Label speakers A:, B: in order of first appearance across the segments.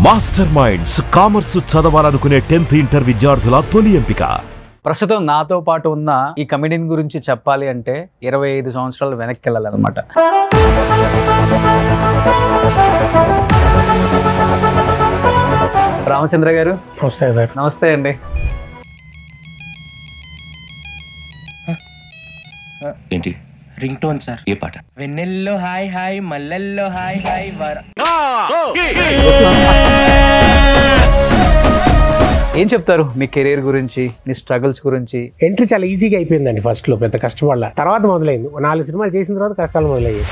A: Master minds commerce చదవాలనుకునే 10th inter విద్యార్థుల తొలి ఎంపిక.
B: ప్రస్తుతం నాతో పాటు ఉన్న ఈ కమెడియన్ గురించి చెప్పాలి అంటే 25 సంవత్సరాలు వెనక్కి వెళ్ళాలన్నమాట. రామచంద్ర గారు
C: నమస్తే సార్.
B: నమస్తే అండి.
D: ఏంటి రింగ్ టోన్ సార్? ఏ పాట? వెన్నెల్లో హాయ్ హాయ్ మల్లెల్లో హాయ్ హాయ్ వర.
B: ఏం చెప్తారు మీ కెరీర్ గురించి, మీ స్ట్రగుల్స్ గురించి?
C: ఎంట్రీ చాలా ఈజీగా అయిపోయిందండి. ఫస్ట్ లో పెద్ద కష్టపడాల, తర్వాత మొదలైంది. 4 సినిమాలు చేసిన తర్వాత కష్టాలు మొదలయ్యాయి.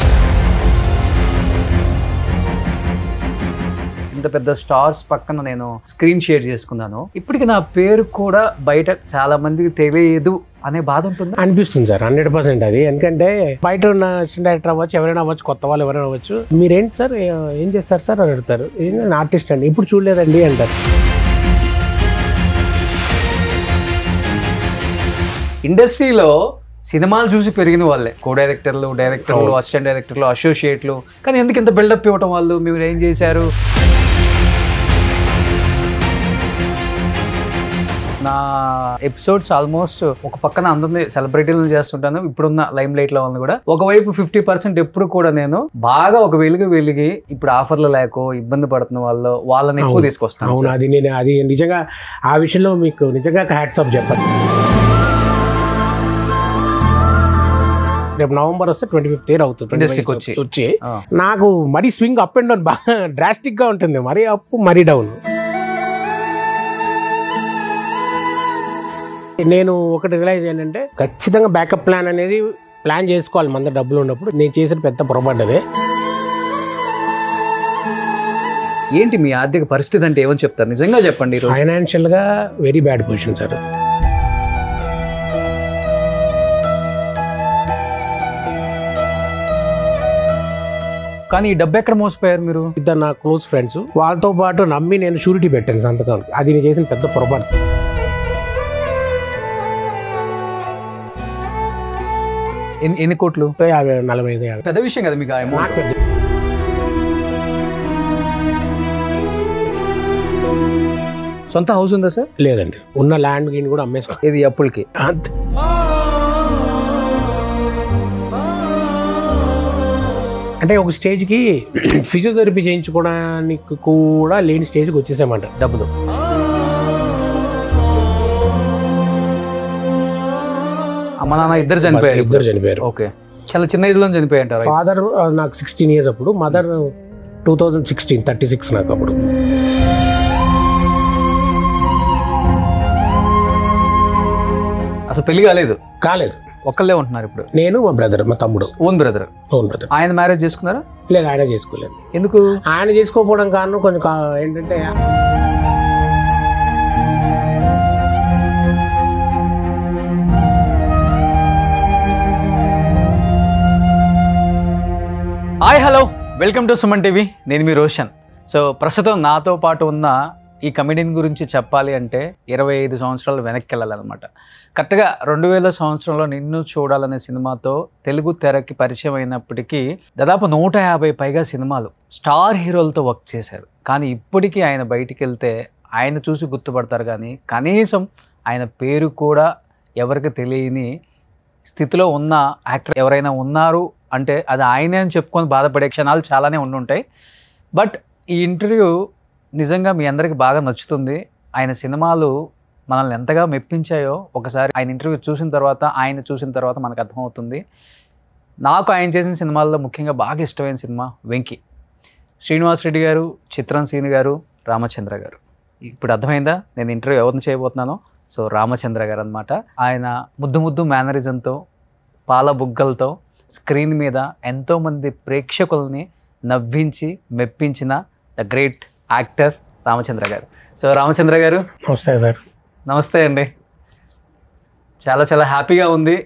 B: ఇంత పెద్ద స్టార్స్ పక్కన నేను స్క్రీన్ షేర్ చేసుకున్నాను. ఇప్పటికి నా పేరు కూడా బయట చాలా మందికి తెలియదు అనే బాధ ఉంటుంది
C: అనిపిస్తుంది సార్. 100% అది. ఎందుకంటే బయట ఉన్న అసిస్టెంట్ డైరెక్టర్ అవ్వచ్చు, ఎవరైనా అవ్వచ్చు, కొత్త వాళ్ళు ఎవరైనా అవ్వచ్చు. మీరేంటి సార్, ఏం చేస్తారు సార్ అని అడుగుతారు. నేను ఆర్టిస్ట్ అండి, ఇప్పుడు చూడలేదండి అంటారు.
B: ఇండస్ట్రీలో సినిమాలు చూసి పెరిగిన వాళ్ళే కో డైరెక్టర్లు, అసిస్టెంట్ డైరెక్టర్లు, అసోసియేట్లు. కానీ ఎందుకు ఇంత బిల్డప్ ఇవ్వటం? వాళ్ళు మీరు ఏం చేశారు? నా ఎపిసోడ్స్ ఆల్మోస్ట్ ఒక పక్కన అందరినీ సెలబ్రిటీలను చేస్తుంటాను, ఇప్పుడున్న లైమ్ లైట్ లో వాళ్ళని కూడా. ఒకవైపు 50% ఎప్పుడు కూడా నేను బాగా ఒక వెలిగి ఇప్పుడు ఆఫర్లు లేకో ఇబ్బంది పడుతున్న వాళ్ళని ఎక్కువ తీసుకొస్తాను.
C: అవును, అది నిజంగా ఆ విషయంలో మీకు నిజంగా హ్యాట్స్ ఆఫ్ చెప్పండి. రేపు నవంబర్ వస్తే 25th ఇయర్ అవుతుంది
B: ఇండస్ట్రీకి వచ్చి.
C: నాకు మరీ స్వింగ్ అప్ అండ్ డౌన్ బాగా డ్రాస్టిక్ గా ఉంటుంది. మరీ అప్ మరీ డౌన్. నేను ఒకటి రియలైజ్ ఏంటంటే ఖచ్చితంగా బ్యాకప్ ప్లాన్ అనేది ప్లాన్ చేసుకోవాలి. మన డబ్బులు ఉన్నప్పుడు. నేను చేసిన పెద్ద పొరపాటు అదే.
B: ఏంటి మీ ఆర్థిక పరిస్థితి అంటే ఏమని చెప్తారు? నిజంగా చెప్పండి.
C: ఫైనాన్షియల్ గా వెరీ బ్యాడ్ పొజిషన్ సార్.
B: కానీ ఈ డబ్బు ఎక్కడ మోసపోయారు మీరు?
C: ఇద్దరు నా క్లోజ్ ఫ్రెండ్స్, వాళ్ళతో పాటు నమ్మి నేను షూరిటీ పెట్టాను సంతకం. అది నేను చేసిన పెద్ద పొరపాటు.
B: ఎన్ని కోట్లు?
C: 50, 45, 50.
B: పెద్ద విషయం కదా మీకు ఆ అమౌంట్. సొంత హౌస్ ఉందా సార్?
C: లేదండి, ఉన్న ల్యాండ్ గిన్ కూడా అమ్మేసుకో.
B: ఇది అప్పులకి.
C: అంతే. అంటే ఒక స్టేజ్కి ఫిజియోథెరపీ చేయించుకోవడానికి కూడా లేని స్టేజ్కి వచ్చేసామంట.
B: డబ్బులు అమ్మ నాన్న ఇద్దరు చనిపోయారు. ఓకే, చాలా చిన్న ఏజ్ లో చనిపోయారు.
C: ఫాదర్ నాకు 16 years అప్పుడు, మదర్ 2016, 36 నాకు అప్పుడు.
B: అసలు పెళ్లి కాలేదు? ఒక్కళ్ళే ఉంటున్నారు ఇప్పుడు.
C: నేను, మా బ్రదర్, మా తమ్ముడు.
B: Own brother. ఆయన మ్యారేజ్ చేసుకున్నారా?
C: లేదు, ఆయన చేసుకోలేదు.
B: ఎందుకు?
C: ఆయన చేసుకోకపోవడం కారణం కొంచెం ఏంటంటే
B: hi, hello, welcome to Suman TV. నేను మీ రోషన్. సో ప్రస్తుతం నాతో పాటు ఉన్న ఈ కమెడియన్ గురించి చెప్పాలి అంటే 25 సంవత్సరాలు వెనక్కి వెళ్ళాలన్నమాట. కరెక్ట్గా 2000 సంవత్సరంలో నిన్ను చూడాలనే సినిమాతో తెలుగు తెరకి పరిచయం అయినప్పటికీ దాదాపు 150 పైగా సినిమాలు స్టార్ హీరోలతో వర్క్ చేశారు. కానీ ఇప్పటికీ ఆయన బయటికి వెళ్తే ఆయన చూసి గుర్తుపడతారు, కానీ కనీసం ఆయన పేరు కూడా ఎవరికి తెలియని స్థితిలో ఉన్న యాక్టర్ ఎవరైనా ఉన్నారు అంటే అది ఆయనే అని చెప్పుకొని బాధపడే క్షణాలు చాలానే ఉండుంటాయి. బట్ ఈ ఇంటర్వ్యూ నిజంగా మీ అందరికీ బాగా నచ్చుతుంది. ఆయన సినిమాలు మనల్ని ఎంతగా మెప్పించాయో ఒకసారి ఆయన ఇంటర్వ్యూ చూసిన తర్వాత మనకు అర్థమవుతుంది. నాకు ఆయన చేసిన సినిమాల్లో ముఖ్యంగా బాగా ఇష్టమైన సినిమా వెంకీ. శ్రీనివాస్ రెడ్డి గారు, చిత్రం సీని గారు, రామచంద్ర గారు. ఇప్పుడు అర్థమైందా నేను ఇంటర్వ్యూ ఎవరిని చేయబోతున్నానో? సో రామచంద్ర గారు అనమాట. ఆయన ముద్దు మేనరిజంతో, పాల బుగ్గలతో స్క్రీన్ మీద ఎంతోమంది ప్రేక్షకుల్ని నవ్వించి మెప్పించిన ద గ్రేట్ యాక్టర్ రామచంద్ర గారు. సో రామచంద్ర గారు
C: నమస్తే సార్.
B: నమస్తే అండి. చాలా హ్యాపీగా ఉంది.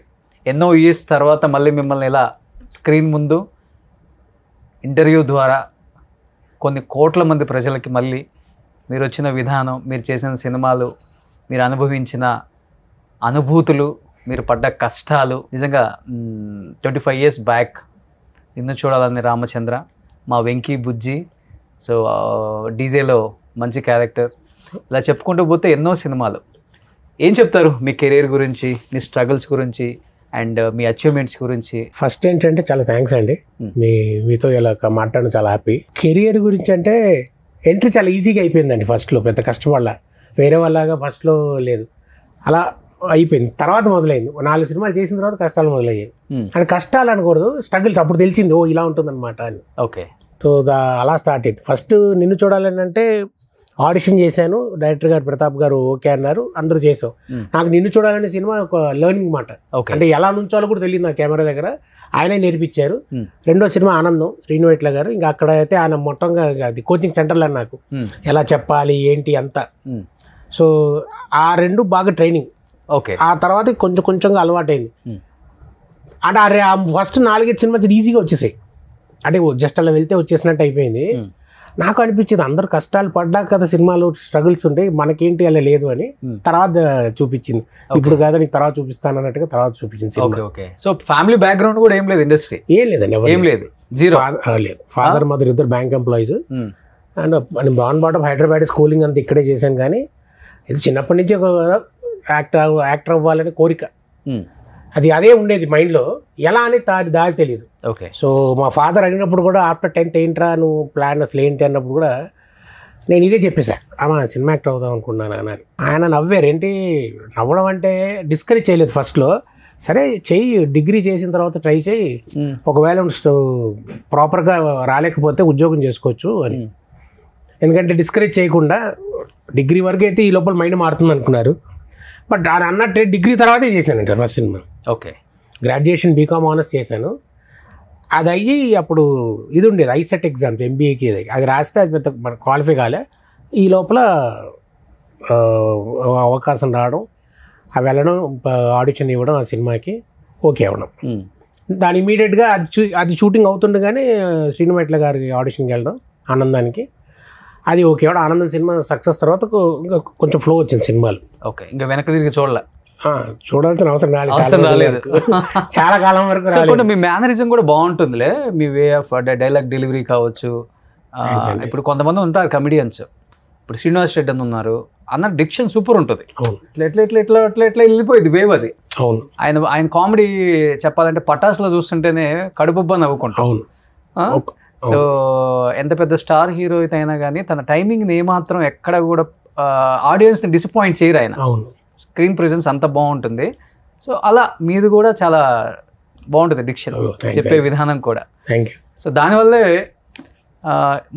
B: ఎన్నో ఇయర్స్ తర్వాత మళ్ళీ మిమ్మల్ని ఇలా స్క్రీన్ ముందు ఇంటర్వ్యూ ద్వారా కొన్ని కోట్ల మంది ప్రజలకి మళ్ళీ మీరు వచ్చిన విధానం, మీరు చేసిన సినిమాలు, మీరు అనుభవించిన అనుభూతులు, మీరు పడ్డ కష్టాలు, నిజంగా 25 years బ్యాక్ నిన్ను చూడాలని రామచంద్ర, మా వెంకీ బుజ్జి, సో డీజేలో మంచి క్యారెక్టర్, ఇలా చెప్పుకుంటూ పోతే ఎన్నో సినిమాలు. ఏం చెప్తారు మీ కెరీర్ గురించి, మీ స్ట్రగుల్స్ గురించి అండ్ మీ అచీవ్మెంట్స్ గురించి?
C: ఫస్ట్ ఏంటంటే చాలా థ్యాంక్స్ అండి, మీతో ఇలా మాట్లాడడం చాలా హ్యాపీ. కెరియర్ గురించి అంటే ఎంట్రీ చాలా ఈజీగా అయిపోయిందండి. ఫస్ట్లో పెద్ద కష్టపడాల, వేరే వాళ్ళలాగా ఫస్ట్లో లేదు, అలా అయిపోయింది. తర్వాత మొదలైంది, 4 సినిమాలు చేసిన తర్వాత కష్టాలు మొదలయ్యాయి. అంటే కష్టాలు అనకూడదు, స్ట్రగుల్స్. అప్పుడు తెలిసింది ఓ ఇలా ఉంటుందన్నమాట అని.
B: ఓకే.
C: సో అలా స్టార్ట్ అయింది. ఫస్ట్ నిన్ను చూడాలని అంటే ఆడిషన్ చేశాను, డైరెక్టర్ గారు ప్రతాప్ గారు ఓకే అన్నారు, అందరూ చేసాం. నాకు నిన్ను చూడాలనే సినిమా ఒక లెర్నింగ్ మాట. అంటే ఎలా నుంచోలో కూడా తెలియదు నా కెమెరా దగ్గర, ఆయనే నేర్పించారు. రెండో సినిమా ఆనందం, శ్రీనువైట్ల గారు. ఇంకా అక్కడ అయితే ఆయన మొత్తంగా అది కోచింగ్ సెంటర్లో నాకు ఎలా చెప్పాలి ఏంటి అంతా. సో ఆ 2 బాగా ట్రైనింగ్.
B: ఓకే.
C: ఆ తర్వాత కొంచెం కొంచెంగా అలవాటైంది. అంటే ఫస్ట్ 4-5 సినిమా ఈజీగా వచ్చేసాయి, అంటే జస్ట్ అలా వెళ్తే వచ్చేసినట్టు అయిపోయింది. నాకు అనిపించింది అందరు కష్టాలు పడ్డాక కదా సినిమాలు స్ట్రగుల్స్ ఉంటాయి, మనకేంటి అలా లేదు అని. తర్వాత చూపించింది, ఇప్పుడు కాదా నీకు తర్వాత చూపిస్తాను అన్నట్టుగా తర్వాత చూపించింది cinema.
B: Okay. So family background కూడా ఏం లేదు, ఇండస్ట్రీ
C: ఏం లేదండి,
B: ఏం లేదు, జీరో
C: లేదు. ఫాదర్ మదర్ ఇద్దరు బ్యాంక్ ఎంప్లాయీస్. అండ్ బాన్ బాటం హైదరాబాద్, స్కూలింగ్ అంతా ఇక్కడే చేశాం. కానీ ఇది చిన్నప్పటి నుంచి యాక్టర్ అవ్వాలని కోరిక, అది అదే ఉండేది మైండ్లో. ఎలా అని దారి తెలియదు.
B: ఓకే.
C: సో మా ఫాదర్ అడిగినప్పుడు కూడా ఆఫ్టర్ 10th ఏంట్రా నువ్వు ప్లాన్ అసలు ఏంటి అన్నప్పుడు కూడా నేను ఇదే చెప్పేశాను, అమ్మా సినిమా యాక్టర్ అవుదాం అనుకున్నాను అన్నారు. ఆయన నవ్వారు. ఏంటి నవ్వడం అంటే డిస్కరేజ్ చేయలేదు ఫస్ట్లో. సరే చెయ్యి, డిగ్రీ చేసిన తర్వాత ట్రై చేయి, ఒకవేళ ప్రాపర్గా రాలేకపోతే ఉద్యోగం చేసుకోవచ్చు అని. ఎందుకంటే డిస్కరేజ్ చేయకుండా డిగ్రీ వరకు అయితే ఈ లోపల మైండ్ మారుతుంది అనుకున్నారు. బట్ ఆయన అన్నట్టే డిగ్రీ తర్వాతే చేశానంట first cinema.
B: Okay.
C: Graduation BCom honours చేశాను. అది అయ్యి అప్పుడు ఇది ఉండేది ఐసెట్ ఎగ్జామ్స్, ఎంబీఏకి. అది రాస్తే అది పెద్ద క్వాలిఫై కాలే. ఈ లోపల అవకాశం రావడం, అవి వెళ్ళడం, ఆడిషన్ ఇవ్వడం, ఆ సినిమాకి ఓకే అవ్వడం. దాని ఇమీడియట్గా అది షూటింగ్ అవుతుండగానే శ్రీనువైట్ల గారి ఆడిషన్కి వెళ్ళడం ఆనందానికి, అది ఓకే అవ్వడం. ఆనందం సినిమా సక్సెస్ తర్వాత కొంచెం ఫ్లో వచ్చింది సినిమాలు.
B: ఓకే. ఇంకా వెనక్కి తిరిగి చూడాల,
C: చూడాల్సిన అవసరం
B: రాలేదు,
C: చాలా కాలం వరకు.
B: మీ మేనరిజం కూడా బాగుంటుందిలే, మీ వే ఆఫ్ డైలాగ్ డెలివరీ కావచ్చు. ఇప్పుడు కొంతమంది ఉంటారు కమెడియన్స్, ఇప్పుడు శ్రీనివాస్ రెడ్డి అని ఉన్నారు, అన్న డిక్షన్ సూపర్ ఉంటుంది, ఎట్లా ఎట్లా ఎట్లా ఎట్లా ఎట్లా వెళ్ళిపోయింది వేవ్ అది.
C: అవును.
B: ఆయన కామెడీ చెప్పాలంటే పటాసులో చూస్తుంటేనే కడుపుబ్బా నవ్వుకుంటాం. సో ఎంత పెద్ద స్టార్ హీరో అయినా కానీ తన టైమింగ్ని ఏమాత్రం ఎక్కడ కూడా ఆడియన్స్ని డిసప్పాయింట్ చేయరు ఆయన. స్క్రీన్ ప్రెజెన్స్ అంత బాగుంటుంది. సో అలా మీది కూడా చాలా బాగుంటుంది డిక్షన్, చెప్పే విధానం కూడా. సో దానివల్లే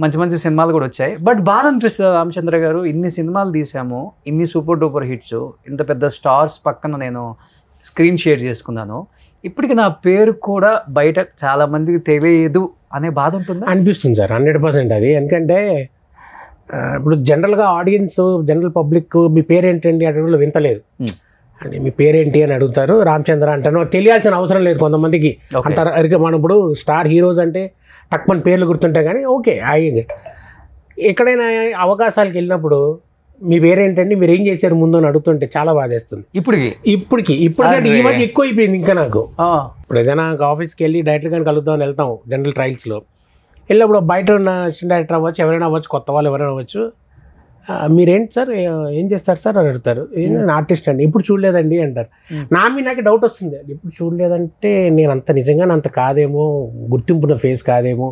B: మంచి మంచి సినిమాలు కూడా వచ్చాయి. బట్ బాధ అనిపిస్తుంది రామచంద్ర గారు, ఇన్ని సినిమాలు తీసాము, ఇన్ని సూపర్ డూపర్ హిట్స్, ఇంత పెద్ద స్టార్స్ పక్కన నేను స్క్రీన్ షేర్ చేసుకున్నాను, ఇప్పటికి నా పేరు కూడా బయట చాలా మందికి తెలియదు అనే బాధ ఉంటుంది.
C: అనిపిస్తుంది సార్ 100% అది. ఎందుకంటే ఇప్పుడు జనరల్గా ఆడియన్స్, జనరల్ పబ్లిక్ మీ పేరేంటండి అడగడంలో వింతలేదు. అంటే మీ పేరేంటి అని అడుగుతారు, రామచంద్ర అంటాను, తెలియాల్సిన అవసరం లేదు కొంతమందికి. అంత మనం ఇప్పుడు స్టార్ హీరోస్ అంటే తక్కువ పేర్లు గుర్తుంటాయి కానీ ఓకే. ఎక్కడైనా అవకాశాలకు వెళ్ళినప్పుడు మీ పేరేంటండి, మీరు ఏం చేశారు ముందు అని అడుగుతుంటే చాలా బాధేస్తుంది. ఇప్పటికి ఈ మధ్య ఎక్కువ అయిపోయింది. ఇంకా నాకు ఇప్పుడు ఏదైనా ఆఫీస్కి వెళ్ళి డైరెక్టర్ గారిని కలుద్దామని వెళ్తాం జనరల్ ట్రయల్స్లో, వెళ్ళినప్పుడు బయట ఉన్న అసిస్టెంట్ డైరెక్టర్ అవ్వచ్చు, ఎవరైనా అవ్వచ్చు, కొత్త వాళ్ళు ఎవరైనా అవ్వచ్చు, మీరేంటి సార్ ఏం చేస్తారు సార్ అని అడుగుతారు. నేను ఆర్టిస్ట్ అండి, ఇప్పుడు చూడలేదండి అంటారు. నాకు డౌట్ వస్తుంది, ఇప్పుడు చూడలేదంటే నేను అంత నిజంగా అంత కాదేమో, గుర్తింపున్న ఫేస్ కాదేమో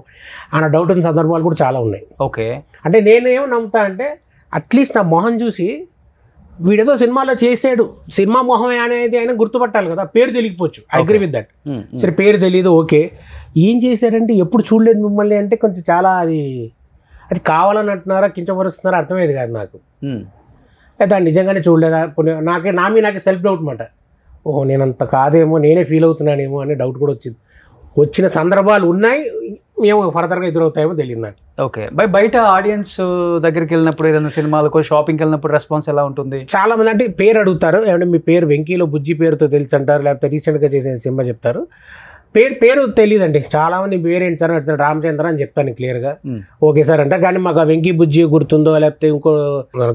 C: అన్న డౌట్ ఉన్న సందర్భాలు కూడా చాలా ఉన్నాయి.
B: ఓకే.
C: అంటే నేనేమో నమ్ముతా అంటే అట్లీస్ట్ నా మొహం చూసి వీడేదో సినిమాలో చేసాడు, సినిమా మొహం అనేది ఆయన గుర్తుపట్టాలి కదా. పేరు తెలియకపోవచ్చు, ఐ అగ్రీ విత్ దట్. సరే పేరు తెలియదు ఓకే, ఏం చేశారంటే ఎప్పుడు చూడలేదు మిమ్మల్ని అంటే కొంచెం చాలా అది కావాలని అంటున్నారా, కించపరుస్తున్నారా అర్థమయ్యేది కాదు నాకు. లేదా నిజంగానే చూడలేదా, నాకే సెల్ఫ్ డౌట్ మాట. ఓహో నేను అంత కాదేమో, నేనే ఫీల్ అవుతున్నానేమో అనే డౌట్ కూడా వచ్చిన సందర్భాలు ఉన్నాయి. ఏమో ఫర్దర్గా ఎదురవుతాయేమో తెలియదు నాకు.
B: ఓకే. బయట ఆడియన్స్ దగ్గరికి వెళ్ళినప్పుడు, ఏదైనా సినిమాలకు షాపింగ్కి వెళ్ళినప్పుడు రెస్పాన్స్ ఎలా ఉంటుంది?
C: చాలా మంది అంటే పేరు అడుగుతారు, ఏమంటే మీ పేరు వెంకీలో బుజ్జి పేరుతో తెలుసు అంటారు, లేకపోతే రీసెంట్గా చేసిన సినిమా చెప్తారు. పేరు తెలియదండి చాలా మంది. పేరేంటి సార్ అంటే రామచంద్ర అని చెప్తాను క్లియర్గా. ఓకే సార్ అంటారు, కానీ మాకు ఆ వెంకీ బుజ్జి గుర్తుందో, లేకపోతే ఇంకో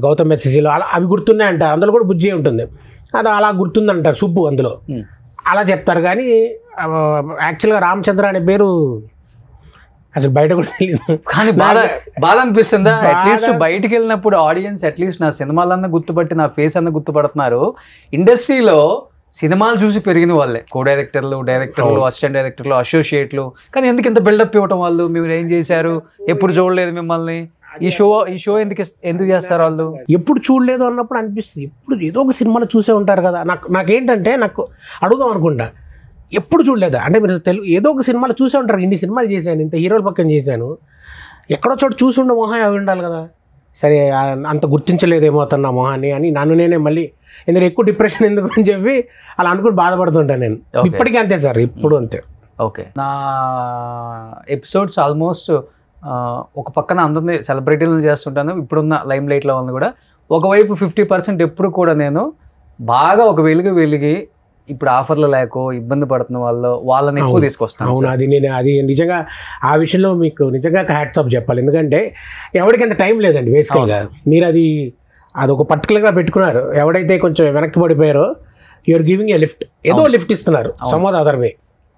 C: గౌతమ్ ఎస్ఎస్సీలో అలా అవి గుర్తున్నాయి అంటారు. అందులో కూడా బుజ్జి ఉంటుంది, అది అలా గుర్తుందంటారు, సుబ్బు అందులో అలా చెప్తారు. కానీ యాక్చువల్గా రామచంద్ర అనే పేరు అసలు బయట కూడా తెలియదు.
B: కానీ బాధ అనిపిస్తుందా? అట్లీస్ట్ బయటికి వెళ్ళినప్పుడు ఆడియన్స్ అట్లీస్ట్ నా సినిమాలన్నా గుర్తుపట్టి నా ఫేస్ అన్న గుర్తుపడుతున్నారు. ఇండస్ట్రీలో సినిమాలు చూసి పెరిగిన వాళ్ళే, కో డైరెక్టర్లు, అసిస్టెంట్ డైరెక్టర్లు, అసోసియేట్లు. కానీ ఎందుకు ఇంత బిల్డప్ ఇవ్వటం వాళ్ళు? మీరు ఏం చేశారు, ఎప్పుడు చూడలేదు మిమ్మల్ని, ఈ షో ఎందుకు చేస్తారు వాళ్ళు?
C: ఎప్పుడు చూడలేదు అన్నప్పుడు అనిపిస్తుంది. ఎప్పుడు ఏదో ఒక సినిమాలో చూసే ఉంటారు కదా. నాకేంటంటే నాకు అడుగుదాం అనుకుంటా, ఎప్పుడు చూడలేదా అంటే మీరు ఏదో ఒక సినిమాలో చూసే ఉంటారు. ఇన్ని సినిమాలు చేశాను, ఇంత హీరోల పక్కన చేశాను, ఎక్కడో చోట చూసి ఉండే మొహం అవి ఉండాలి కదా. సరే అంత గుర్తించలేదేమో అతను నా మొహాన్ని అని నన్ను నేనే మళ్ళీ ఎందుకంటే ఎక్కువ డిప్రెషన్ ఎందుకు అని చెప్పి అలా అనుకుని బాధపడుతుంటాను నేను. ఇప్పటికీ అంతే సార్, ఇప్పుడు అంతే.
B: ఓకే, నా ఎపిసోడ్స్ ఆల్మోస్ట్ ఒక పక్కన అందరినీ సెలబ్రిటీలను చేస్తుంటాను, ఇప్పుడున్న లైమ్ లైట్లో వాళ్ళని కూడా. ఒకవైపు 50% ఎప్పుడు కూడా నేను బాగా ఒక వెలిగి ఇప్పుడు ఆఫర్లు లేకో ఇబ్బంది పడుతున్న వాళ్ళని ఎక్కువ తీసుకొస్తాను.
C: అవును, అది నిజంగా ఆ విషయంలో మీకు నిజంగా హ్యాట్స్ ఆఫ్ చెప్పాలి. ఎందుకంటే ఎవరికి అంత టైం లేదండి బేసికల్గా. మీరు అది ఒక పర్టికులర్గా పెట్టుకున్నారు. ఎవడైతే కొంచెం వెనక్కి పడిపోయారో యూఆర్ గివింగ్ ఏ లిఫ్ట్, ఏదో లిఫ్ట్ ఇస్తున్నారు సమ్ అదర్ వే.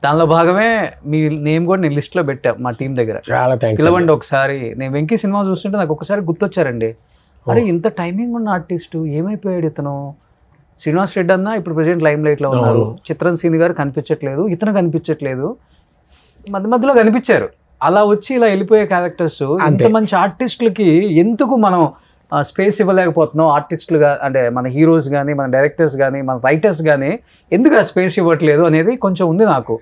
B: దానిలో భాగమే మీ నేమ్ కూడా నేను లిస్ట్లో పెట్టా మా టీం దగ్గర.
C: చాలా థ్యాంక్స్.
B: పిలవండి ఒకసారి. నేను వెంకీ సినిమా చూస్తుంటే నాకు ఒకసారి గుర్తొచ్చారండి, అరే ఇంత టైమింగ్ ఉన్న ఆర్టిస్టు ఏమైపోయాడు ఇతను. శ్రీనివాస్ రెడ్డి అన్న ఇప్పుడు ప్రెజెంట్ లైమ్ లైట్లో ఉన్నారు, చిత్రంసీని గారు కనిపించట్లేదు, ఇతను కనిపించట్లేదు, మధ్యలో కనిపించారు. అలా వచ్చి ఇలా వెళ్ళిపోయే క్యారెక్టర్స్, ఇంత మంచి ఆర్టిస్టులకి ఎందుకు మనం స్పేస్ ఇవ్వలేకపోతున్నాం? ఆర్టిస్టులుగా అంటే మన హీరోస్ కానీ, మన డైరెక్టర్స్ కానీ, మన రైటర్స్ కానీ ఎందుకు ఆ స్పేస్ ఇవ్వట్లేదు అనేది కొంచెం ఉంది నాకు.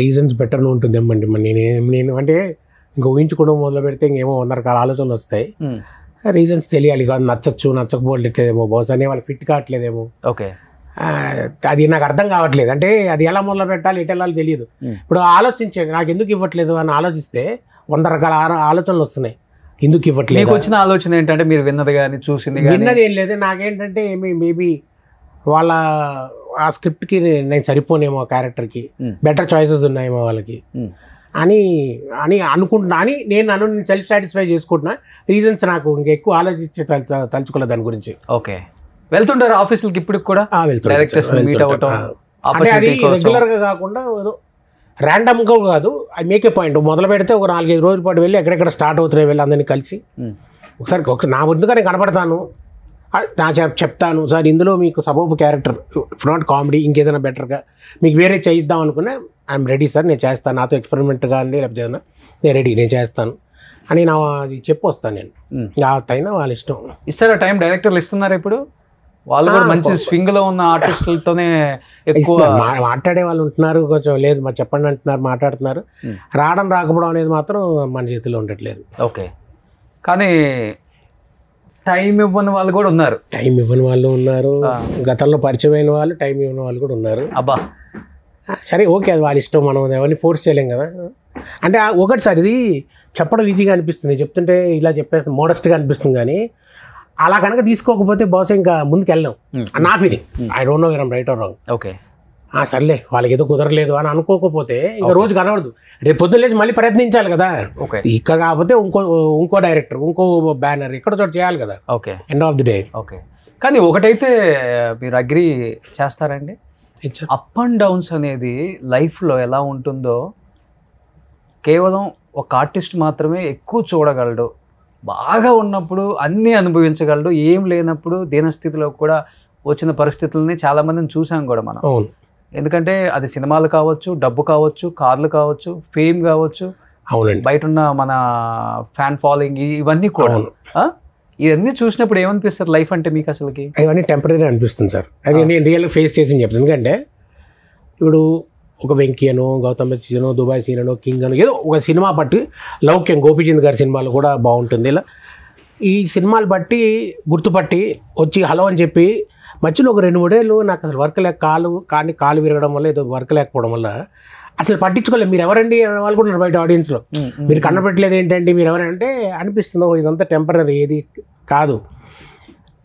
C: రీజన్స్ బెటర్ ఉంటుందేమండి. నేను అంటే ఇంకా ఊహించుకోవడం మొదలు పెడితే ఇంకేమో 100 రకాల ఆలోచనలు వస్తాయి. రీజన్స్ తెలియాలి కాదు, నచ్చకపోవట్లేదేమో, బహుశా వాళ్ళకి ఫిట్ కావట్లేదేమో.
B: ఓకే,
C: అది నాకు అర్థం కావట్లేదు. అంటే అది ఎలా మొదలు పెట్టాలి, ఎటు వెళ్ళాలి తెలియదు. ఇప్పుడు ఆలోచించే నాకు ఎందుకు ఇవ్వట్లేదు అని ఆలోచిస్తే 100 రకాల ఆలోచనలు వస్తున్నాయి. ఎందుకు ఇవ్వట్లేదు?
B: మీకు వచ్చిన ఆలోచన ఏంటంటే మీరు విన్నది కానీ చూసింది
C: విన్నది ఏం లేదు. నాకేంటంటే మేబీ వాళ్ళ ఆ స్క్రిప్ట్కి నేను సరిపోనేమో, ఆ క్యారెక్టర్కి బెటర్ చాయిసెస్ ఉన్నాయేమో వాళ్ళకి అని అనుకుంటున్నా అని నేను సెల్ఫ్ సాటిస్ఫై చేసుకుంటున్నా. రీజన్స్ నాకు ఇంకా ఎక్కువ ఆలోచించి తలుచుకోలేదు దాని గురించి.
B: ఓకే, వెళ్తుంటారు ఆఫీసులకి ఇప్పుడు కూడా?
C: రెగ్యులర్గా కాకుండా ఏదో ర్యాండమ్గా కాదు, ఐ మేక్ ఏ పాయింట్. మొదలు పెడితే ఒక 4-5 రోజుల పాటు వెళ్ళి ఎక్కడెక్కడ స్టార్ట్ అవుతున్నాయి వెళ్ళి అందరినీ కలిసి ఒకసారి నా ముందుగానే కనపడతాను, చెప్తాను సార్ ఇందులో మీకు సబబు క్యారెక్టర్ ఇఫ్ నాట్ కామెడీ ఇంకేదైనా బెటర్గా మీకు వేరే చేయిద్దాం అనుకున్నా ఐఎమ్ రెడీ సార్, నేను చేస్తాను, నాతో ఎక్స్పెరిమెంట్ కానీ లేకపోతే ఏదైనా నేను రెడీ, నేను చేస్తాను అని అది చెప్పి వస్తాను నేను. అయినా వాళ్ళ ఇష్టం.
B: ఇస్తారా టైం? డైరెక్టర్లు ఇస్తున్నారు ఇప్పుడు? వాళ్ళు కూడా మంచి స్వింగ్ లో ఉన్న ఆర్టిస్టులతోనే ఎక్కువ
C: మాట్లాడే వాళ్ళు ఉంటున్నారు. కొంచెం లేదు మరి చెప్పండి అంటున్నారు, మాట్లాడుతున్నారు. రావడం రాకపోవడం అనేది మాత్రం మన చేతిలో ఉండట్లేదు.
B: ఓకే, కానీ టైం ఇవ్వని వాళ్ళు కూడా ఉన్నారు.
C: టైం ఇవ్వని వాళ్ళు ఉన్నారు, గతంలో పరిచయం అయిన వాళ్ళు టైం ఇవ్వని వాళ్ళు కూడా ఉన్నారు.
B: అబ్బా
C: సరే ఓకే, అది వాళ్ళ ఇష్టం, మనం ఎవరిని ఫోర్స్ చేయలేం కదా. అంటే ఒకటి సార్ ఇది చెప్పడం ఈజీగా అనిపిస్తుంది, చెప్తుంటే ఇలా చెప్పేస్తే మోడస్ట్గా అనిపిస్తుంది. కానీ అలా కనుక తీసుకోకపోతే బహుశా ఇంకా ముందుకు వెళ్ళాం నా feeling. I don't know where I'm right are wrong.
B: Okay,
C: సర్లే వాళ్ళకి ఏదో కుదరలేదు అని అనుకోకపోతే ఇంకా రోజు కనబడదు. రేపు పొద్దున్న లేచి మళ్ళీ ప్రయత్నించాలి కదా. ఇక్కడ కాకపోతే ఇంకో డైరెక్టర్, ఇంకో బ్యానర్ ఎక్కడ చోట చేయాలి కదా.
B: Okay,
C: end of the day.
B: Okay, కానీ ఒకటైతే మీరు అగ్రీ చేస్తారండి, అప్ అండ్ డౌన్స్ అనేది లైఫ్లో ఎలా ఉంటుందో కేవలం ఒక ఆర్టిస్ట్ మాత్రమే ఎక్కువ చూడగలడు. బాగా ఉన్నప్పుడు అన్నీ అనుభవించగలడు, ఏం లేనప్పుడు దీనస్థితిలో కూడా వచ్చిన పరిస్థితులని చాలామందిని చూసాం కూడా మనం. ఎందుకంటే అది సినిమాలు కావచ్చు, డబ్బు కావచ్చు, కార్లు కావచ్చు, ఫేమ్ కావచ్చు, బయట ఉన్న మన ఫ్యాన్ ఫాలోయింగ్, ఇవన్నీ కూడా. ఇవన్నీ చూసినప్పుడు ఏమనిపిస్తుంది లైఫ్ అంటే మీకు అసలుకి?
C: ఇవన్నీ టెంపరీ అనిపిస్తుంది సార్. అది నేను రియల్గా ఫేస్ చేసి చెప్తాను. ఎందుకంటే ఇప్పుడు ఒక వెంకీ అనో, గౌతమ్ సీనో, దుబాయ్ సీనో, కింగ్ అనో ఏదో ఒక సినిమా బట్టి, లౌక్యం గోపీచంద్ గారి సినిమాలు కూడా బాగుంటుంది. ఇలా ఈ సినిమాలు బట్టి గుర్తుపట్టి వచ్చి హలో అని చెప్పి మధ్యలో ఒక 2-3 ఏళ్ళు నాకు అసలు వర్క్ లేక కాలు విరగడం వల్ల ఏదో వర్క్ లేకపోవడం వల్ల అసలు పట్టించుకోలేదు. మీరు ఎవరండి అనే వాళ్ళు కూడా ఉన్నారు బయట ఆడియన్స్లో. మీరు కనపడట్లేదు ఏంటండి, మీరు ఎవరంటే అనిపిస్తుందో ఇదంతా టెంపరీ, ఏది కాదు,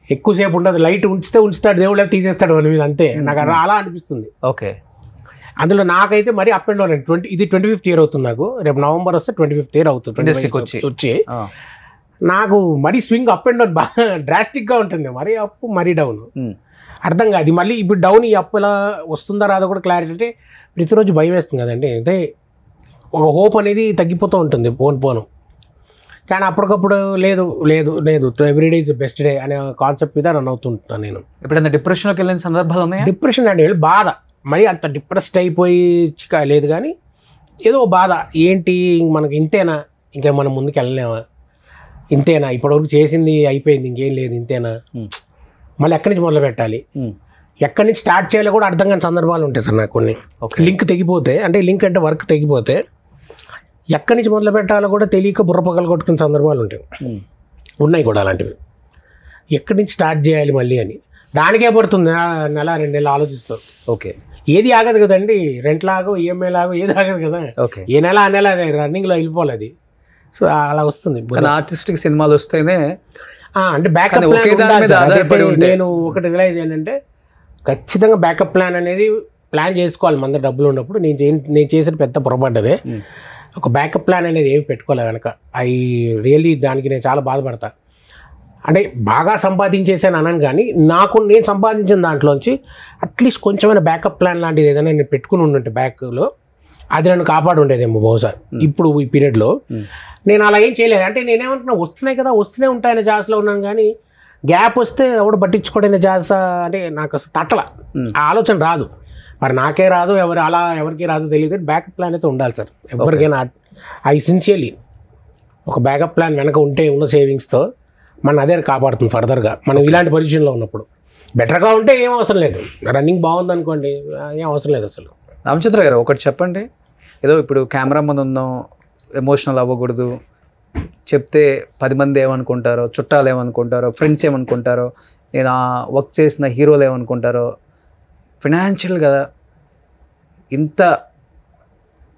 C: ఎక్కువసేపు ఉండదు. లైట్ ఉంచుతాడు దేవుడు, తీసేస్తాడు వాళ్ళ మీద, అంతే. నాకు అలా అనిపిస్తుంది.
B: ఓకే,
C: అందులో నాకైతే మరీ అప్ అండ్ డౌన్. ఇది 25th ఇయర్ అవుతుంది నాకు. రేపు నవంబర్ వస్తే 25th ఇయర్ అవుతుంది వచ్చి. నాకు మరీ స్వింగ్ అప్ అండ్ డౌన్ బాగా డ్రాస్టిక్గా ఉంటుంది. మరీ అప్ మరీ డౌన్ అర్థం కాదు. మళ్ళీ ఇప్పుడు డౌన్ ఈ అప్ ఎలా వస్తుందా రాదో కూడా క్లారిటీ. అంటే ప్రతిరోజు భయం వేస్తుంది కదండి. అంటే ఒక హోప్ అనేది తగ్గిపోతూ ఉంటుంది పోను. కానీ అప్పటికప్పుడు లేదు లేదు లేదు ఎవ్రీడే ఈజ్ బెస్ట్ డే అనే కాన్సెప్ట్ మీద రన్ అవుతుంటాను నేను.
B: ఎప్పుడైనా డిప్రెషన్లోకి వెళ్ళిన సందర్భాలు ఉన్నాయా?
C: డిప్రెషన్ అంటే బాధ, మరి అంత డిప్రెస్డ్ అయిపోయి లేదు, కానీ ఏదో బాధ, ఏంటి మనకి ఇంతేనా, ఇంకా మనం ముందుకు వెళ్ళలేమా, ఇంతేనా, ఇప్పటివరకు చేసింది అయిపోయింది, ఇంకేం లేదు, ఇంతేనా, మళ్ళీ ఎక్కడి నుంచి మొదలు పెట్టాలి, ఎక్కడి నుంచి స్టార్ట్ చేయాలో కూడా అర్థం కాని సందర్భాలు ఉంటాయి సార్ నాకు కొన్ని. లింక్ తెగిపోతే, అంటే లింక్ అంటే వర్క్ తెగిపోతే ఎక్కడి నుంచి మొదలు పెట్టాలో కూడా తెలియక బుర్ర పగలు కొట్టుకునే సందర్భాలు ఉంటాయి, ఉన్నాయి కూడా అలాంటివి. ఎక్కడి నుంచి స్టార్ట్ చేయాలి మళ్ళీ అని దానికే పడుతుంది నెల 2 నెలలు ఆలోచిస్తాం.
B: ఓకే,
C: ఏది ఆగదు కదండి, రెంట్ లాగో ఈఎంఐ లాగో ఏది ఆగదు కదా. ఏ నెల ఆ నెల అదే రన్నింగ్లో వెళ్ళిపోవాలి అది. సో అలా వస్తుంది.
B: ఆర్టిస్టిక్ సినిమాలు వస్తేనే
C: అంటే బ్యాకప్ నేను ఒకటి రియలైజ్ ఏంటంటే ఖచ్చితంగా బ్యాకప్ ప్లాన్ అనేది ప్లాన్ చేసుకోవాలి. మన డబ్బులు ఉన్నప్పుడు నేను చేసిన పెద్ద పొరపాటు అదే. ఒక బ్యాకప్ ప్లాన్ అనేది ఏమి పెట్టుకోలే వెనక. రియల్లీ దానికి నేను చాలా బాధపడతా. అంటే బాగా సంపాదించేసాను అనను, కానీ నేను సంపాదించిన దాంట్లోంచి అట్లీస్ట్ కొంచెమైనా బ్యాకప్ ప్లాన్ లాంటిది ఏదైనా నేను పెట్టుకుని ఉండుంటే బ్యాక్లో, అది నన్ను కాపాడు ఉండేదేమో బహుశా. ఇప్పుడు ఈ పీరియడ్లో నేను అలా ఏం చేయలేదు. అంటే నేనేమంటున్నా, వస్తున్నాయి కదా, వస్తూనే ఉంటాయనే జాస్లో ఉన్నాను, కానీ గ్యాప్ వస్తే ఎవడు పట్టించుకోవడం జాస్ అంటే నాకు అసలు తట్టల, ఆ ఆలోచన రాదు. మరి నాకే రాదు, ఎవరికి రాదు తెలియదు. బ్యాకప్ ప్లాన్ అయితే ఉండాలి సార్ ఎవరికైనా. సిన్సియర్లీ ఒక బ్యాకప్ ప్లాన్ వెనక ఉంటే ఉన్న సేవింగ్స్తో మన అదే కాపాడుతుంది ఫర్దర్గా. మనం ఇలాంటి పొజిషన్లో ఉన్నప్పుడు బెటర్గా ఉంటే ఏం అవసరం లేదు. రన్నింగ్ బాగుంది అనుకోండి, ఏం అవసరం లేదు అసలు.
B: రామచంద్ర గారు ఒకటి చెప్పండి, ఏదో ఇప్పుడు కెమెరా ముందు ఉందాం, ఎమోషనల్ అవ్వకూడదు, చెప్తే 10 మంది ఏమనుకుంటారో, చుట్టాలు ఏమనుకుంటారో, ఫ్రెండ్స్ ఏమనుకుంటారో, నేను వర్క్ చేసిన హీరోలు ఏమనుకుంటారో, ఫినాన్షియల్గా ఇంత